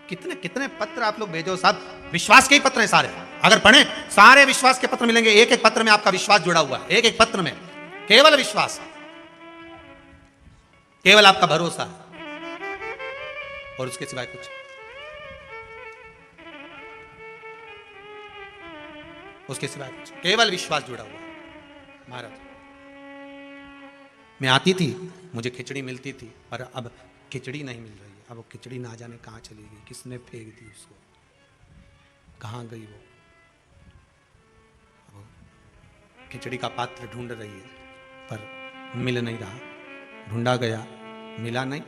कितने कितने पत्र आप लोग भेजो, सब विश्वास के ही पत्र हैं सारे। अगर पढ़ें सारे विश्वास के पत्र मिलेंगे। एक एक पत्र में आपका विश्वास जुड़ा हुआ है, एक एक पत्र में केवल विश्वास, केवल आपका भरोसा और उसके सिवाय कुछ। उसके सिवाय कुछ, केवल विश्वास जुड़ा हुआ है। महाराज मैं आती थी, मुझे खिचड़ी मिलती थी, पर अब खिचड़ी नहीं मिल रही है। अब वो खिचड़ी ना जाने कहाँ चली गई, किसने फेंक दी उसको, कहाँ गई वो। अब खिचड़ी का पात्र ढूंढ रही है पर मिल नहीं रहा। ढूंढा गया, मिला नहीं।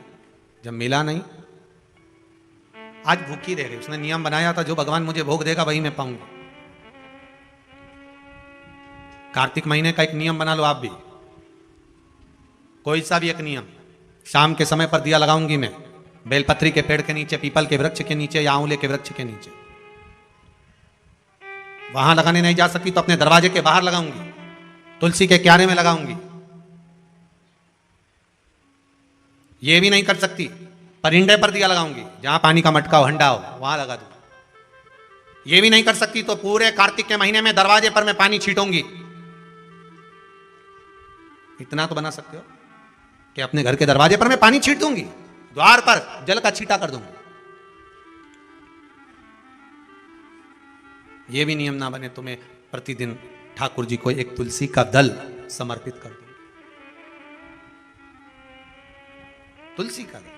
जब मिला नहीं, आज भूखी रह गई। उसने नियम बनाया था, जो भगवान मुझे भोग देगा वही मैं पाऊंगा। कार्तिक महीने का एक नियम बना लो आप भी, कोई सा भी एक नियम। शाम के समय पर दिया लगाऊंगी मैं, बेलपत्री के पेड़ के नीचे, पीपल के वृक्ष के नीचे या आंवले के वृक्ष के नीचे। वहां लगाने नहीं जा सकती तो अपने दरवाजे के बाहर लगाऊंगी, तुलसी के क्यारे में लगाऊंगी। ये भी नहीं कर सकती, परिंदे पर दिया लगाऊंगी, जहां पानी का मटका हो, हंडा हो, वहां लगा दूं। ये भी नहीं कर सकती तो पूरे कार्तिक के महीने में दरवाजे पर मैं पानी छीटूंगी। इतना तो बना सकते हो कि अपने घर के दरवाजे पर मैं पानी छीट दूंगी, द्वार पर जल का छींटा कर दूंगी। यह भी नियम ना बने तो मैं प्रतिदिन ठाकुर जी को एक तुलसी का दल समर्पित कर दूंगी। तुलसी का दल।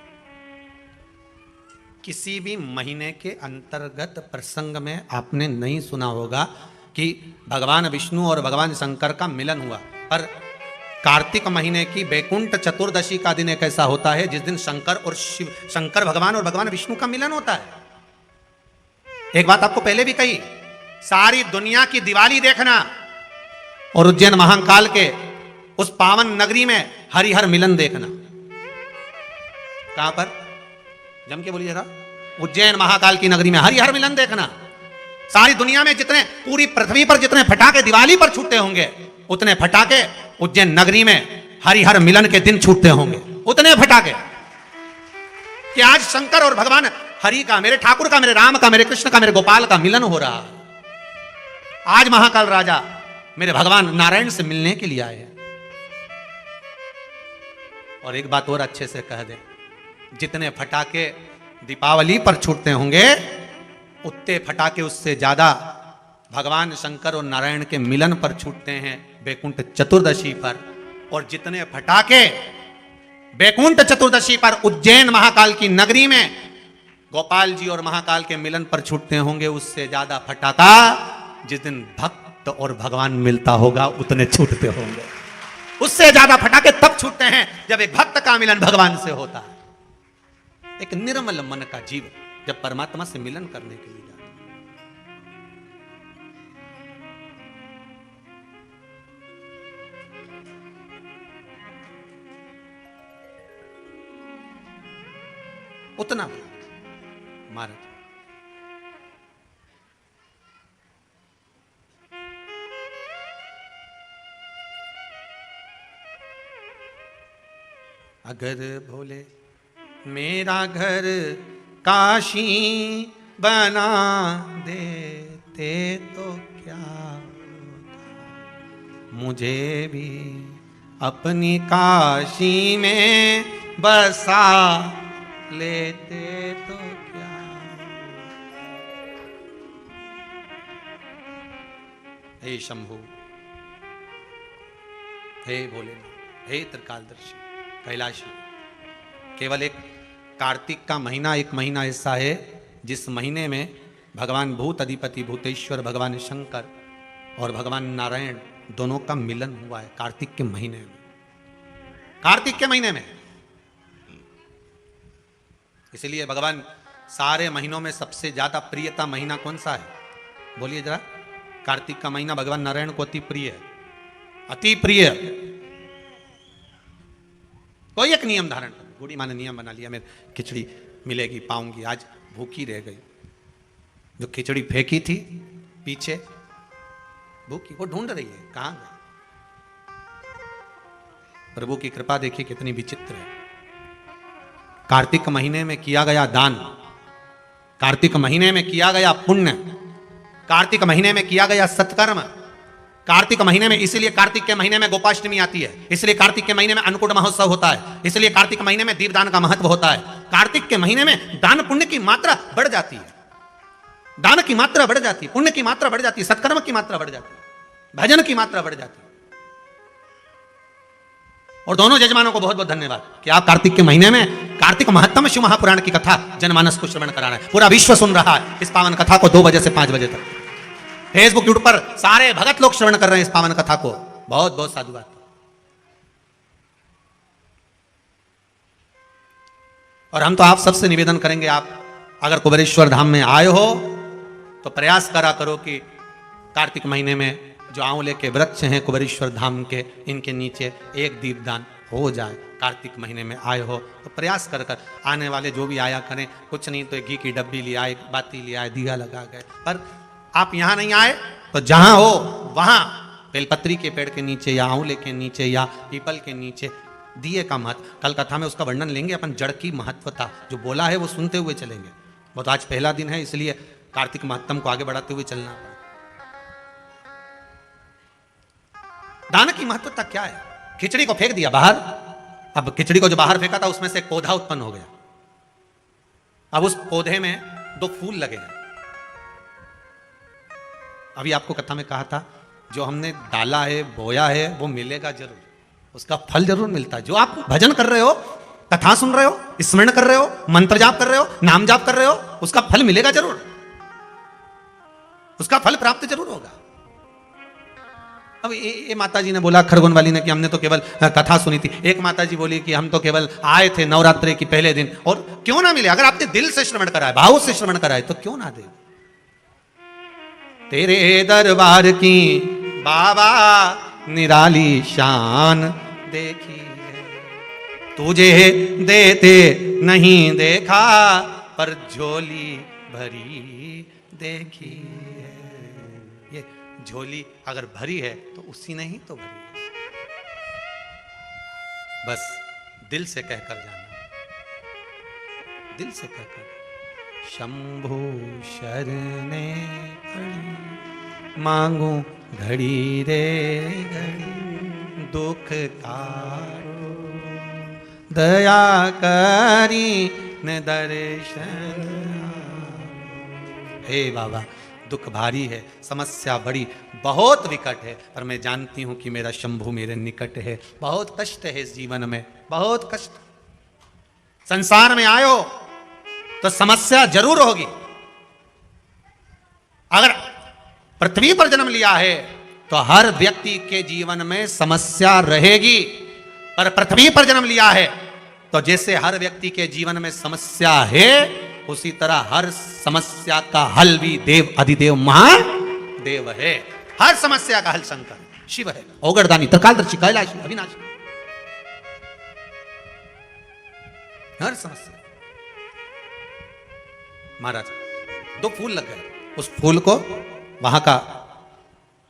किसी भी महीने के अंतर्गत प्रसंग में आपने नहीं सुना होगा कि भगवान विष्णु और भगवान शंकर का मिलन हुआ, पर कार्तिक महीने की बैकुंठ चतुर्दशी का दिन एक ऐसा होता है जिस दिन शंकर और शिव, शंकर भगवान और भगवान विष्णु का मिलन होता है। एक बात आपको पहले भी कही, सारी दुनिया की दिवाली देखना और उज्जैन महाकाल के उस पावन नगरी में हरिहर मिलन देखना। कहां पर? जम के बोलिए जरा। उज्जैन महाकाल की नगरी में हरिहर मिलन देखना। सारी दुनिया में जितने, पूरी पृथ्वी पर जितने फटाके दिवाली पर छूटते होंगे, उतने फटाके उज्जैन नगरी में हरिहर मिलन के दिन छूटते होंगे। उतने फटाके कि आज शंकर और भगवान हरि का, मेरे ठाकुर का, मेरे राम का, मेरे कृष्ण का, मेरे गोपाल का मिलन हो रहा है। आज महाकाल राजा मेरे भगवान नारायण से मिलने के लिए आए हैं। और एक बात और अच्छे से कह दे, जितने फटाके दीपावली पर छूटते होंगे, उतने फटाके उससे ज्यादा भगवान शंकर और नारायण के मिलन पर छूटते हैं बैकुंठ चतुर्दशी पर। और जितने फटाके बैकुंठ चतुर्दशी पर उज्जैन महाकाल की नगरी में गोपाल जी और महाकाल के मिलन पर छूटते होंगे, उससे ज्यादा फटाका जिस दिन भक्त और भगवान मिलता होगा उतने छूटते होंगे। उससे ज्यादा फटाके तब छूटते हैं जब एक भक्त का मिलन भगवान से होता है। एक निर्मल मन का जीव जब परमात्मा से मिलन करने के लिए जाता है। उतना महाराज अगर भोले मेरा घर काशी बना देते तो क्या होता, मुझे भी अपनी काशी में बसा लेते तो क्या। हे शंभु, हे भोलेनाथ, हे त्रिकालदर्शी, कैलाशी, केवल एक कार्तिक का महीना, एक महीना ऐसा है जिस महीने में भगवान भूत अधिपति भूतेश्वर भगवान शंकर और भगवान नारायण दोनों का मिलन हुआ है। कार्तिक के महीने में, कार्तिक के महीने में। इसलिए भगवान सारे महीनों में सबसे ज्यादा प्रियता महीना कौन सा है? बोलिए जरा। कार्तिक का महीना भगवान नारायण को अति प्रिय है, अति प्रिय। कोई एक नियम धारण कर, बूढ़ी माँ ने नियम बना लिया, मैं खिचड़ी मिलेगी पाऊंगी, आज भूखी रह गई। जो खिचड़ी फेंकी थी पीछे भूखी, वो ढूंढ रही है कहां गई। प्रभु की कृपा देखिए कितनी विचित्र है। कार्तिक महीने में किया गया दान, कार्तिक महीने में किया गया पुण्य, कार्तिक महीने में किया गया सत्कर्म, कार्तिक महीने में, इसलिए कार्तिक के महीने में गोपाष्टमी आती है, इसलिए कार्तिक के महीने में अन्नकूट महोत्सव होता है, इसलिए कार्तिक महीने में दीपदान का महत्व होता है। कार्तिक के महीने में दान पुण्य की मात्रा बढ़ जाती है, दान की मात्रा बढ़ जाती है, पुण्य की मात्रा बढ़ जाती है, सत्कर्म की मात्रा बढ़ जाती है, भजन की मात्रा बढ़ जाती है। और दोनों यजमानों को बहुत बहुत धन्यवाद कि आप कार्तिक के महीने में कार्तिक महत्तम शिव महापुराण की कथा जनमानस को श्रवण करा रहे हैं। पूरा विश्व सुन रहा है इस पावन कथा को 2 बजे से 5 बजे तक। फेसबुक यूट्यूब पर सारे भगत लोग श्रवण कर रहे हैं इस पावन कथा को। बहुत बहुत साधुवाद। और हम तो आप सबसे निवेदन करेंगे, आप अगर कुबेरेश्वर धाम में आए हो तो प्रयास करा करो कि कार्तिक महीने में जो आंवले के वृक्ष हैं कुबेरेश्वर धाम के, इनके नीचे एक दीपदान हो जाए। कार्तिक महीने में आए हो तो प्रयास कर कर आने वाले जो भी आया करें, कुछ नहीं तो एक घी की डब्बी ले आए, बाती ले आए, दिया लगा गए। पर आप यहां नहीं आए तो जहां हो वहां बेलपत्री के पेड़ के नीचे या आंवले के नीचे या पीपल के नीचे दिए का महत्व, कल कथा में उसका वर्णन लेंगे। अपन जड़ की महत्वता जो बोला है वो सुनते हुए चलेंगे। वो तो आज पहला दिन है, इसलिए कार्तिक महत्तम को आगे बढ़ाते हुए चलना। दान की महत्वता क्या है? खिचड़ी को फेंक दिया बाहर, अब खिचड़ी को जो बाहर फेंका था उसमें से एक पौधा उत्पन्न हो गया। अब उस पौधे में 2 फूल लगे हैं। अभी आपको कथा में कहा था जो हमने डाला है, बोया है, वो मिलेगा जरूर, उसका फल जरूर मिलता है। जो आप भजन कर रहे हो, कथा सुन रहे हो, स्मरण कर रहे हो, मंत्र जाप कर रहे हो, नाम जाप कर रहे हो, उसका फल मिलेगा जरूर, उसका फल प्राप्त जरूर होगा। अब ये माता जी ने बोला खरगोन वाली ने कि हमने तो केवल कथा सुनी थी। एक माता जी बोली कि हम तो केवल आए थे नवरात्रि की पहले दिन, और क्यों ना मिले? अगर आपने दिल से श्रवण कराए, भाव से श्रवण कराए तो क्यों ना दे। तेरे दरबार की बाबा निराली शान देखी है, तुझे देते नहीं देखा पर झोली भरी देखी है। ये झोली अगर भरी है तो उसी ने ही तो भरी है। बस दिल से कहकर जाना, दिल से कहकर शंभु शरणे पड़ी मांगू घड़ी रे घड़ी, दुख कारो दया करी न दर्शन। हे बाबा, दुख भारी है, समस्या बड़ी बहुत विकट है, पर मैं जानती हूं कि मेरा शंभु मेरे निकट है। बहुत कष्ट है इस जीवन में, बहुत कष्ट। संसार में आयो तो समस्या जरूर होगी। अगर पृथ्वी पर जन्म लिया है तो हर व्यक्ति के जीवन में समस्या रहेगी, पर पृथ्वी पर जन्म लिया है तो जैसे हर व्यक्ति के जीवन में समस्या है, उसी तरह हर समस्या का हल भी देव अधिदेव महादेव है। हर समस्या का हल शंकर शिव है, ओगरदानी, त्रिकालदर्शी, कैलाशी, अविनाशी। हर समस्या। महाराज 2 फूल लग गए, उस फूल को वहां का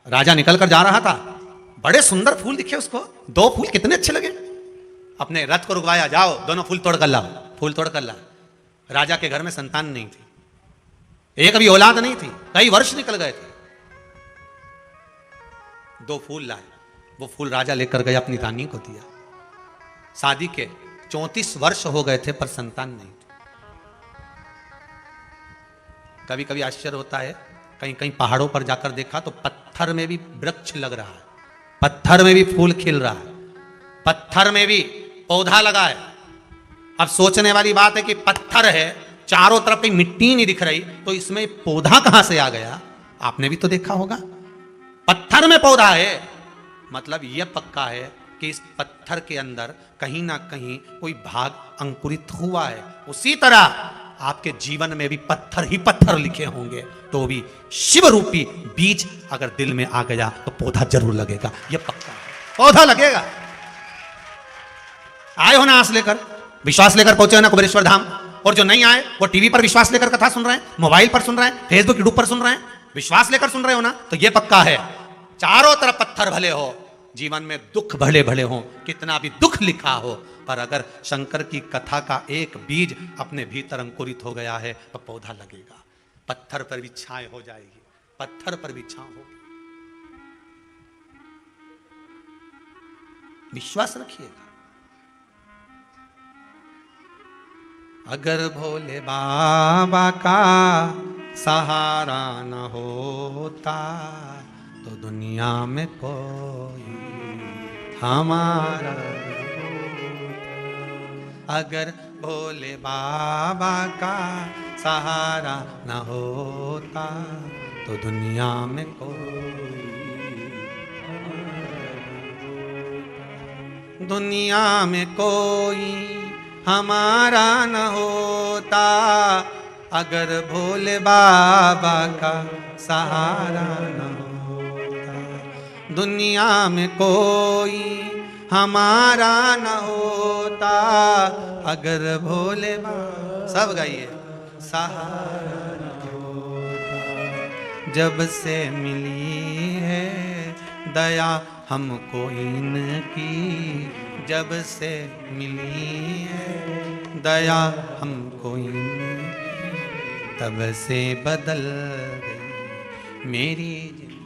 राजा निकलकर जा रहा था, बड़े सुंदर फूल दिखे उसको। 2 फूल कितने अच्छे लगे। अपने रथ को रुकवाया, जाओ दोनों फूल तोड़ कर लाओ, फूल तोड़ कर लाओ। राजा के घर में संतान नहीं थी, एक भी औलाद नहीं थी, कई वर्ष निकल गए थे। 2 फूल लाए, वो फूल राजा लेकर गए, अपनी रानी को दिया। शादी के 34 वर्ष हो गए थे पर संतान नहीं थी। कभी कभी आश्चर्य होता है, कहीं कहीं पहाड़ों पर जाकर देखा तो पत्थर में भी वृक्ष लग रहा है, पत्थर में भी फूल खिल रहा है, पत्थर में भी पौधा लगा है। अब सोचने वाली बात है कि पत्थर है, चारों तरफ कहीं मिट्टी नहीं दिख रही, तो इसमें पौधा कहां से आ गया? आपने भी तो देखा होगा, पत्थर में पौधा है, मतलब यह पक्का है कि इस पत्थर के अंदर कहीं ना कहीं कोई भाग अंकुरित हुआ है। उसी तरह आपके जीवन में भी पत्थर ही पत्थर लिखे होंगे, तो भी शिव रूपी बीज अगर दिल में आ गया तो पौधा जरूर लगेगा, यह पक्का है, पौधा लगेगा। आए हो ना आस लेकर, विश्वास लेकर पहुंचे हो ना कुबेरेश्वर धाम, और जो नहीं आए वो टीवी पर विश्वास लेकर कथा सुन रहे हैं, मोबाइल पर सुन रहे हैं, फेसबुक यूट्यूब पर सुन रहे हैं, विश्वास लेकर सुन रहे हो ना, तो ये पक्का है चारों तरफ पत्थर भले हो, जीवन में दुख भले भले हो, कितना भी दुख लिखा हो, पर अगर शंकर की कथा का एक बीज अपने भीतर अंकुरित हो गया है तो पौधा लगेगा, पत्थर पर भी छाए हो जाएगी, पत्थर पर भी छां होगी। विश्वास रखिएगा। अगर भोले बाबा का सहारा न होता तो दुनिया में कोई हमारा, अगर भोले बाबा का सहारा न होता तो दुनिया में कोई, दुनिया में कोई हमारा न होता, अगर भोले बाबा का सहारा न होता, दुनिया में कोई हमारा न होता, अगर भोले बाबा, सब गाइए, सहारा न होता। जब से मिली है दया हमको इनकी, जब से मिली है दया हमको इनकी, तब से बदल गई मेरी जिंदगी।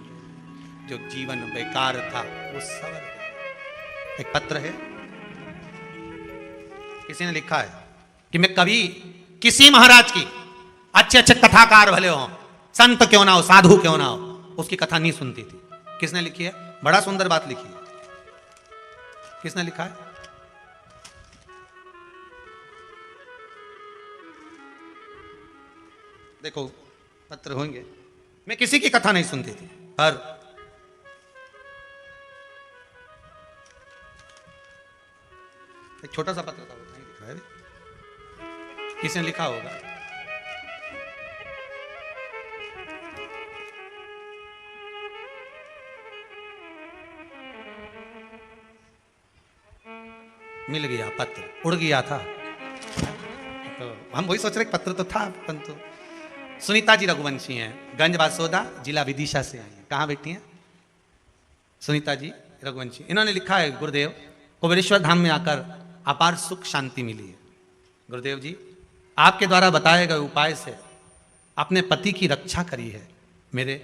जो जीवन बेकार था वो सवर गया। एक पत्र है, किसी ने लिखा है कि मैं कभी किसी महाराज की, अच्छे अच्छे कथाकार भले हो, संत क्यों ना हो, साधु क्यों ना हो, उसकी कथा नहीं सुनती थी। किसने लिखी है? बड़ा सुंदर बात लिखी है। किसने लिखा है? देखो पत्र होंगे, मैं किसी की कथा नहीं सुनती थी, पर एक छोटा सा पत्र था, वो नहीं लिखा है, किसने लिखा होगा? मिल गया पत्र, उड़ गया था, तो हम वही सोच रहे पत्र तो था, परंतु सुनीता जी रघुवंशी हैं, गंज बासोदा, जिला विदिशा से आई हैं। कहाँ बैठी हैं? सुनीता जी रघुवंशी। इन्होंने लिखा है, गुरुदेव कुबेरेश्वर धाम में आकर अपार सुख शांति मिली है। गुरुदेव जी आपके द्वारा बताए गए उपाय से अपने पति की रक्षा करी है। मेरे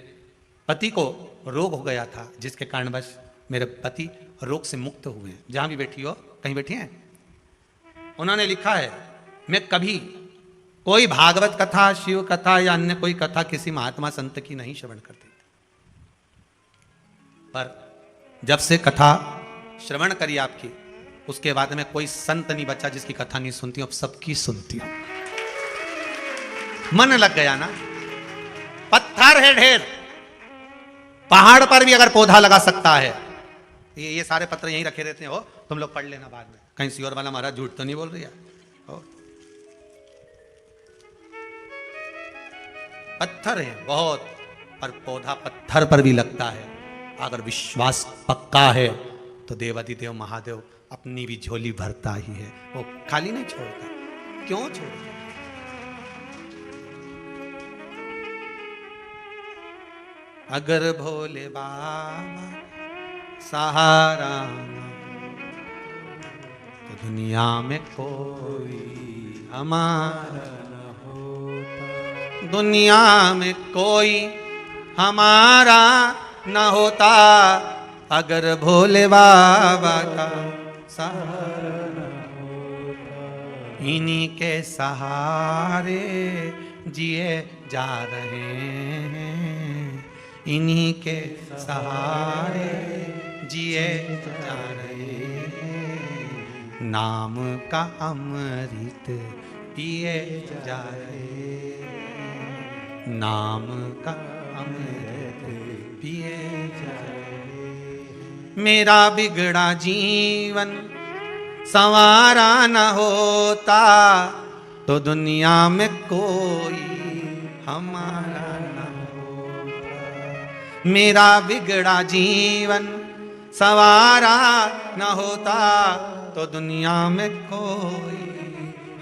पति को रोग हो गया था, जिसके कारणवश मेरे पति रोग से मुक्त हुए हैं। जहां भी बैठी हो, कहीं बैठी हैं, उन्होंने लिखा है, मैं कभी कोई भागवत कथा, शिव कथा या अन्य कोई कथा किसी महात्मा संत की नहीं श्रवण करती, पर जब से कथा श्रवण करी आपकी, उसके बाद में कोई संत नहीं बचा जिसकी कथा नहीं सुनती हूं, अब सबकी सुनती हूं। मन लग गया ना। पत्थर है ढेर, पहाड़ पर भी अगर पौधा लगा सकता है। ये सारे पत्र यहीं रखे रहते हैं, हो तुम लोग पढ़ लेना बाद में, कहीं सियोर वाला महाराज झूठ तो नहीं बोल रही है। पत्थर है बहुत, पर पौधा पत्थर पर भी लगता है। अगर विश्वास पक्का है तो देवाधिदेव महादेव अपनी भी झोली भरता ही है, वो खाली नहीं छोड़ता। क्यों छोड़ता? अगर भोले बाबा सहारा तो दुनिया में कोई हमारा, दुनिया में कोई हमारा न होता अगर भोले बाबा का सहारा न होता। इन्हीं के सहारे जिए जा रहे हैं, इन्हीं के सहारे जिए जा रहे हैं, नाम का अमृत पिए जा रहे हैं, नाम का अमृत पिए जा रहे हैं। मेरा बिगड़ा जीवन संवारा न होता तो दुनिया में कोई हमारा न होता। मेरा बिगड़ा जीवन संवारा न होता तो दुनिया में कोई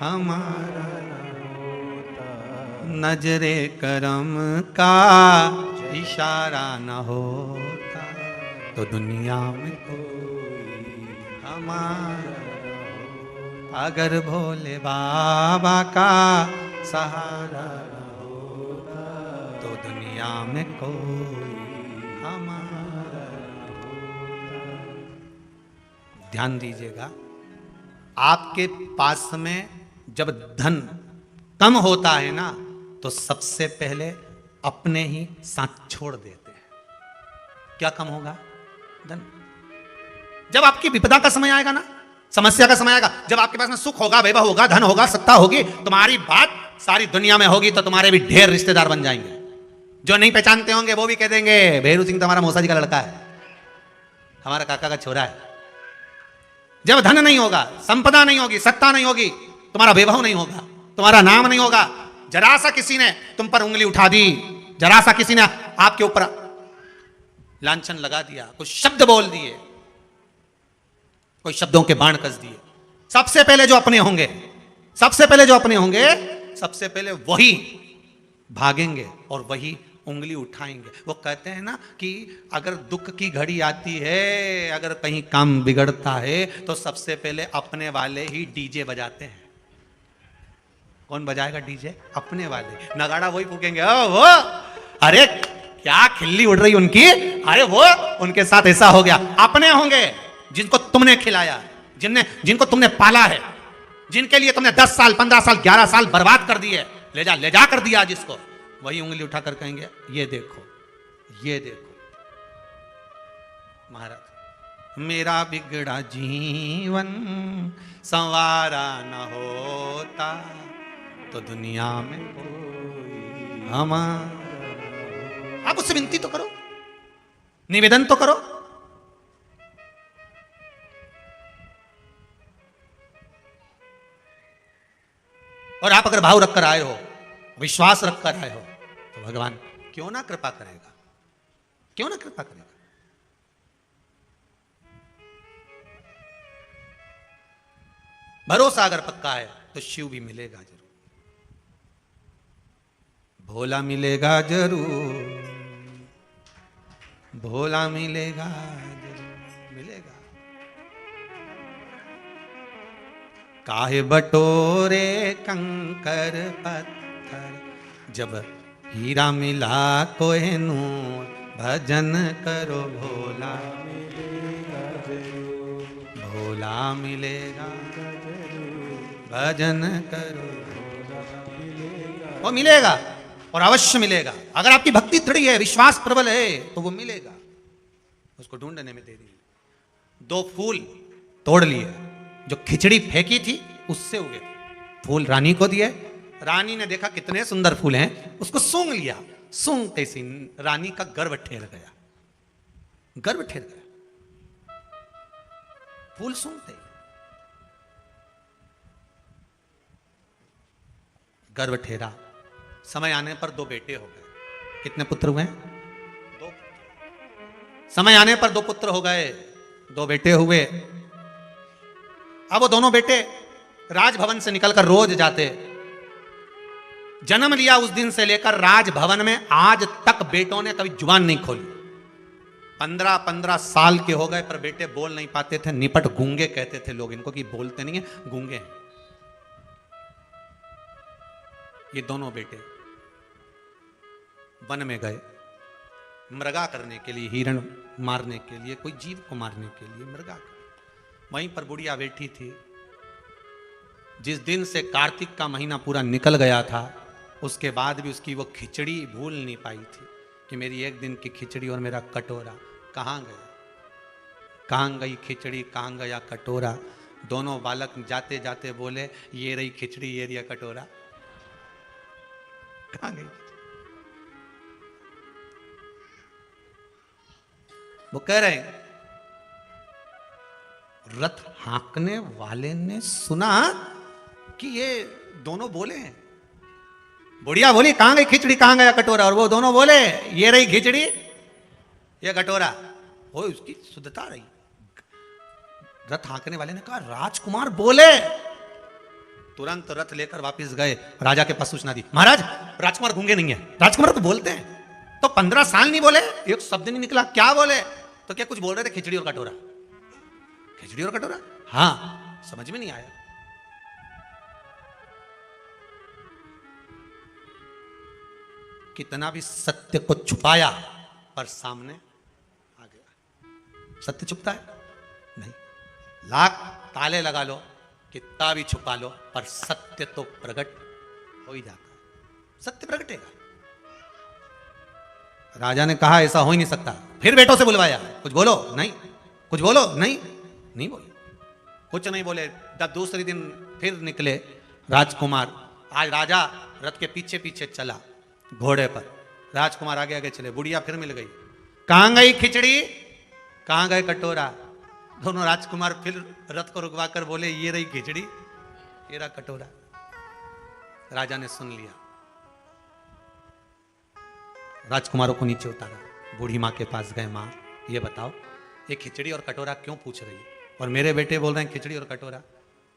हमारा न होता। नजरे करम का इशारा न होता तो दुनिया में कोई हमारा। अगर भोले बाबा का सहारा न होता तो दुनिया में कोई हमारा न होता। ध्यान दीजिएगा, आपके पास में जब धन कम होता है ना तो सबसे पहले अपने ही साथ छोड़ देते हैं। क्या कम होगा? धन। जब आपकी विपदा का समय आएगा ना, समस्या का समय आएगा, जब आपके पास में सुख होगा, वैभव होगा, धन होगा, सत्ता होगी, तुम्हारी बात सारी दुनिया में होगी तो तुम्हारे भी ढेर रिश्तेदार बन जाएंगे। जो नहीं पहचानते होंगे वो भी कह देंगे भेरू सिंह तो हमारा मौसा जी का लड़का है, हमारा काका का छोरा है। जब धन नहीं होगा, संपदा नहीं होगी, सत्ता नहीं होगी, तुम्हारा वैभव नहीं होगा, तुम्हारा नाम नहीं होगा, जरा सा किसी ने तुम पर उंगली उठा दी, जरा सा किसी ने आपके ऊपर लांछन लगा दिया, कुछ शब्द बोल दिए, कोई शब्दों के बाण कस दिए, सबसे पहले जो अपने होंगे, सबसे पहले जो अपने होंगे, सबसे पहले वही भागेंगे और वही उंगली उठाएंगे। वो कहते हैं ना कि अगर दुख की घड़ी आती है, अगर कहीं काम बिगड़ता है तो सबसे पहले अपने वाले ही डीजे बजाते हैं। कौन बजाएगा डीजे? अपने वाले। नगाड़ा वही फूकेंगे। ओ वो, अरे क्या खिल्ली उड़ रही उनकी, अरे वो उनके साथ ऐसा हो गया। अपने होंगे जिनको तुमने खिलाया, जिनको तुमने पाला है, जिनके लिए तुमने 10 साल 15 साल 11 साल बर्बाद कर दिए, ले जा कर दिया जिसको, वही उंगली उठाकर कहेंगे ये देखो, ये देखो महाराज, मेरा बिगड़ा जीवन संवारा न होता तो दुनिया में कोई हमारा। आप उससे विनती तो करो, निवेदन तो करो। और आप अगर भाव रखकर आए हो, विश्वास रखकर आए हो, तो भगवान क्यों ना कृपा करेगा, क्यों ना कृपा करेगा। भरोसा अगर पक्का है तो शिव भी मिलेगा जरूर, भोला मिलेगा जरूर, भोला मिलेगा जरूर, मिलेगा। काहे बटोरे कंकर पत्थर, जब हीरा मिला कोहिनूर, भजन करो भोला मिलेगा जरूर, भोला मिलेगा जरूर, भजन करो भोला मिलेगा। वो मिलेगा और अवश्य मिलेगा। अगर आपकी भक्ति दृढ़ है, विश्वास प्रबल है तो वो मिलेगा। उसको ढूंढने में देरी। 2 फूल तोड़ लिए, जो खिचड़ी फेंकी थी उससे उगे फूल रानी को दिए। रानी ने देखा कितने सुंदर फूल हैं, उसको सूंघ लिया। सूंघते सी रानी का गर्व ठेर गया, गर्व ठेर गया फूल सूंघते, गर्व ठेरा। समय आने पर 2 बेटे हो गए। कितने पुत्र हुए? 2। समय आने पर 2 पुत्र हो गए, 2 बेटे हुए। अब वो दोनों बेटे राजभवन से निकलकर रोज जाते। जन्म लिया उस दिन से लेकर राजभवन में आज तक बेटों ने कभी जुबान नहीं खोली। 15-15 साल के हो गए पर बेटे बोल नहीं पाते थे। निपट गूंगे कहते थे लोग इनको, कि बोलते नहीं है, गूंगे हैं ये दोनों बेटे। वन में गए मृगा करने के लिए, हिरण मारने के लिए, कोई जीव को मारने के लिए मृगा कर। वहीं पर बुढ़िया बैठी थी। जिस दिन से कार्तिक का महीना पूरा निकल गया था, उसके बाद भी उसकी वो खिचड़ी भूल नहीं पाई थी कि मेरी एक दिन की खिचड़ी और मेरा कटोरा कहाँ गया, कहाँ गई खिचड़ी, कहाँ गया कटोरा। दोनों बालक जाते जाते बोले, ये रही खिचड़ी, ये रही कटोरा, कहाँ गई। वो कह रहे हैं, रथ हाँकने वाले ने सुना कि ये दोनों बोले हैं। बुढ़िया बोली, कहां गई खिचड़ी, कहां गया कटोरा, और वो दोनों बोले, ये रही खिचड़ी, ये कटोरा। वो उसकी शुद्धता रही। रथ हाँकने वाले ने कहा, राजकुमार बोले। तुरंत रथ लेकर वापस गए, राजा के पास सूचना दी, महाराज राजकुमार गूंगे नहीं है, राजकुमार तो बोलते हैं। तो 15 साल नहीं बोले, एक शब्द नहीं निकला, क्या बोले। तो क्या कुछ बोल रहे थे, खिचड़ी और कटोरा, खिचड़ी और कटोरा। हाँ, समझ में नहीं आया। कितना भी सत्य को छुपाया पर सामने आ गया। सत्य छुपता है नहीं, लाख ताले लगा लो, कितना भी छुपा लो, पर सत्य तो प्रकट हो ही जाता है, सत्य प्रकटेगा। राजा ने कहा ऐसा हो ही नहीं सकता। फिर बेटों से बुलवाया, कुछ बोलो, नहीं, कुछ बोलो, नहीं, नहीं बोले, कुछ नहीं बोले। जब दूसरे दिन फिर निकले राजकुमार, आज राजा रथ के पीछे पीछे चला घोड़े पर, राजकुमार आगे आगे चले। बुढ़िया फिर मिल गई, कहां गई खिचड़ी, कहां गए कटोरा। दोनों राजकुमार फिर रथ को रुकवा कर बोले, ये रही खिचड़ी, ये रहा कटोरा। राजा ने सुन लिया, राजकुमारों को नीचे उतारा, बूढ़ी माँ के पास गए, माँ ये बताओ, ये खिचड़ी और कटोरा क्यों पूछ रही है, और मेरे बेटे बोल रहे हैं खिचड़ी और कटोरा,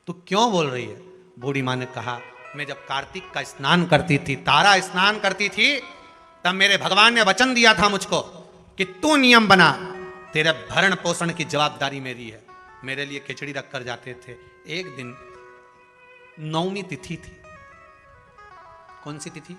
तू क्यों बोल रही है। बूढ़ी माँ ने कहा, मैं जब कार्तिक का स्नान करती थी, तारा स्नान करती थी, तब मेरे भगवान ने वचन दिया था मुझको कि तू नियम बना, तेरे भरण पोषण की जवाबदारी मेरी है। मेरे लिए खिचड़ी रख कर जाते थे। एक दिन नवमी तिथि थी। कौन सी तिथि,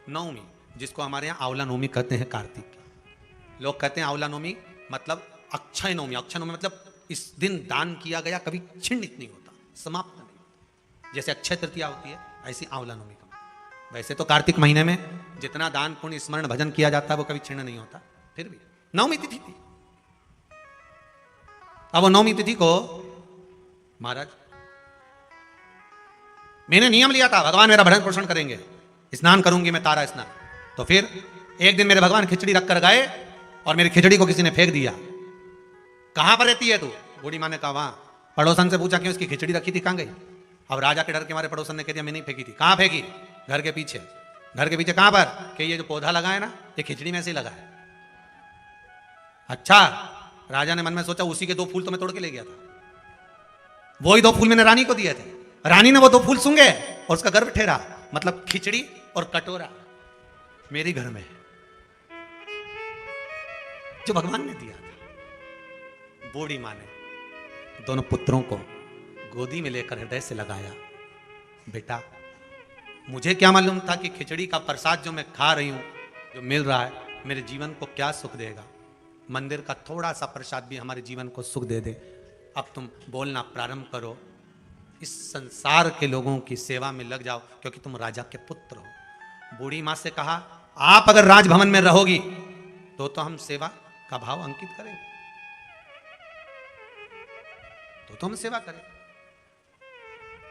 नवमी, जिसको हमारे यहाँ आंवला नवमी कहते हैं। कार्तिक की लोग कहते हैं आंवला नवमी मतलब अक्षय नवमी। अक्षय नवमी मतलब इस दिन दान किया गया कभी छिन्नित नहीं होता, समाप्त नहीं होता। जैसे अक्षय तृतीया होती है, ऐसी आंवला नवमी का। वैसे तो कार्तिक महीने में जितना दान पुण्य स्मरण भजन किया जाता है वो कभी छिन्न नहीं होता, फिर भी नवमी तिथि थी। अब वो नवमी तिथि को महाराज मैंने नियम लिया था, भगवान मेरा भरण पोषण करेंगे, स्नान करूंगी मैं, तारा स्नान। तो फिर एक दिन मेरे भगवान खिचड़ी रख कर गए और मेरी खिचड़ी को किसी ने फेंक दिया। कहां पर रहती है तू। बूढ़ी माँ ने कहा वहां। पड़ोसन से पूछा क्यों, इसकी खिचड़ी रखी थी, कहां गई। अब राजा के डर के मारे पड़ोसन ने कह दिया मैं नहीं फेंकी थी। कहां फेंकी, घर के पीछे। घर के पीछे कहां पर, कि ये जो पौधा लगा है ना, ये खिचड़ी में से ही लगा है। अच्छा, राजा ने मन में सोचा उसी के 2 फूल तो मैं तोड़ के ले गया था, वही 2 फूल मैंने रानी को दिए थे, रानी ने वो 2 फूल सूंघे और उसका गर्भ ठहरा, मतलब खिचड़ी और कटोरा मेरे घर में है, जो भगवान ने दिया था। बूढ़ी माँ ने दोनों पुत्रों को गोदी में लेकर हृदय से लगाया, बेटा मुझे क्या मालूम था कि खिचड़ी का प्रसाद जो मैं खा रही हूं, जो मिल रहा है, मेरे जीवन को क्या सुख देगा। मंदिर का थोड़ा सा प्रसाद भी हमारे जीवन को सुख दे दे। अब तुम बोलना प्रारंभ करो, इस संसार के लोगों की सेवा में लग जाओ, क्योंकि तुम राजा के पुत्र हो। बूढ़ी माँ से कहा, आप अगर राजभवन में रहोगी तो हम सेवा का भाव अंकित करेंगे, तो हम सेवा करें।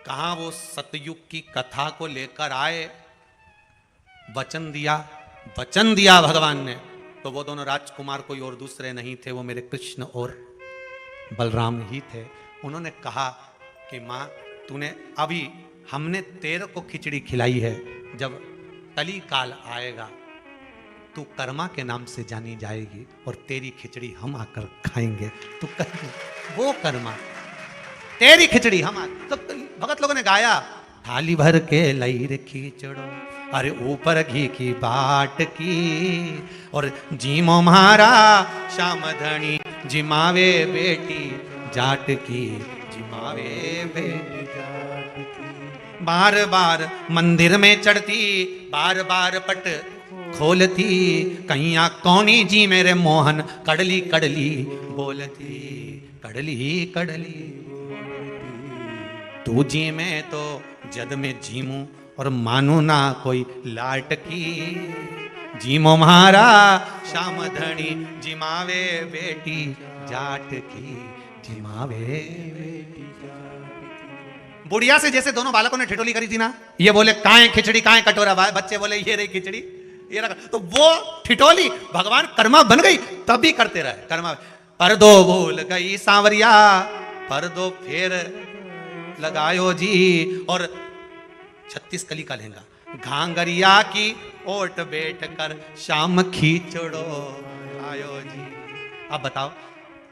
कहा वो सतयुग की कथा को लेकर आए, वचन दिया भगवान ने, तो वो दोनों राजकुमार कोई और दूसरे नहीं थे, वो मेरे कृष्ण और बलराम ही थे। उन्होंने कहा कि माँ तूने अभी, हमने तेरे को खिचड़ी खिलाई है, जब कली काल आएगा तू कर्मा के नाम से जानी जाएगी और तेरी खिचड़ी हम आकर खाएंगे। तू वो कर्मा, तेरी खिचड़ी हम आकर। तो भगत लोगों ने गाया, थाली भर के लई रे खिचड़ो, अरे ऊपर घी की बाट की, और जीमो म्हारा श्याम धनी, जिमावे बेटी जाट की, जिमावे बेटी जाट की। बार बार मंदिर में चढ़ती, बार बार पट खोलती, कहिया कौनी जी मेरे मोहन कड़ली कड़ली बोलती, कड़ली कड़ली तू जी में तो जद में जीमू और मानू ना कोई लाट की, जीमो म्हारा श्याम धनी जिमावे बेटी जाट की, जिमावे बेटी जाट की। बुढ़िया से जैसे दोनों बालकों ने ठिठोली करी थी ना, ये बोले काहे खिचड़ी काहे कटोरा, बच्चे बोले ये रही खिचड़ी ये रखा, तो वो ठिठोली भगवान कर्मा बन गई तब भी करते रहे कर्मा। पर दो भूल गई सांवरिया, पर दो फेर लगायो जी, और 36 कली का लहंगा, घांगरिया की ओट बैठ कर शाम खींचड़ो आयो जी। अब बताओ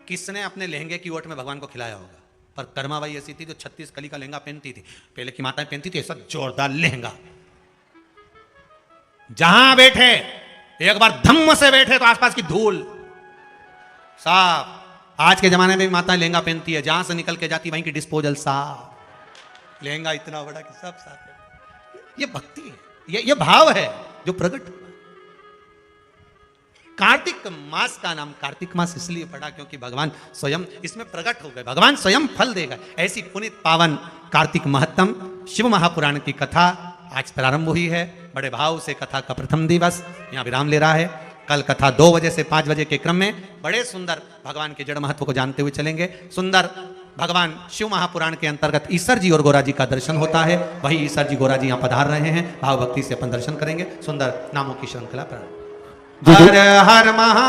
किसने अपने लहंगे की ओट में भगवान को खिलाया होगा? पर कर्माबाई ऐसी थी जो 36 कली का लहंगा पहनती थी, पहले की माताएं पहनती थी ऐसा जोरदार लहंगा, जहां बैठे एक बार धम्म से बैठे तो आसपास की धूल साफ। आज के जमाने में भी माताएं लहंगा पहनती है, जहां से निकल के जाती वहीं की डिस्पोजल साफ, लहंगा इतना बड़ा कि सब साफ है। ये भक्ति है, ये भाव है जो प्रकट हुआ। कार्तिक मास का नाम कार्तिक मास इसलिए पड़ा क्योंकि भगवान स्वयं इसमें प्रकट हो गए, भगवान स्वयं फल देगा। ऐसी पुनित पावन कार्तिक महत्तम शिव महापुराण की कथा आज प्रारंभ हुई है। बड़े भाव से कथा का प्रथम दिवस यहाँ विराम ले रहा है। कल कथा 2 बजे से 5 बजे के क्रम में बड़े सुंदर भगवान के जड़ महत्व को जानते हुए चलेंगे। सुंदर भगवान शिव महापुराण के अंतर्गत ईसर जी और गोरा जी का दर्शन होता है, वही ईसर जी गोरा जी यहाँ पधार रहे हैं। भाव भक्ति से अपन दर्शन करेंगे। सुंदर नामों की श्रृंखला प्रारंभ। हर हर महा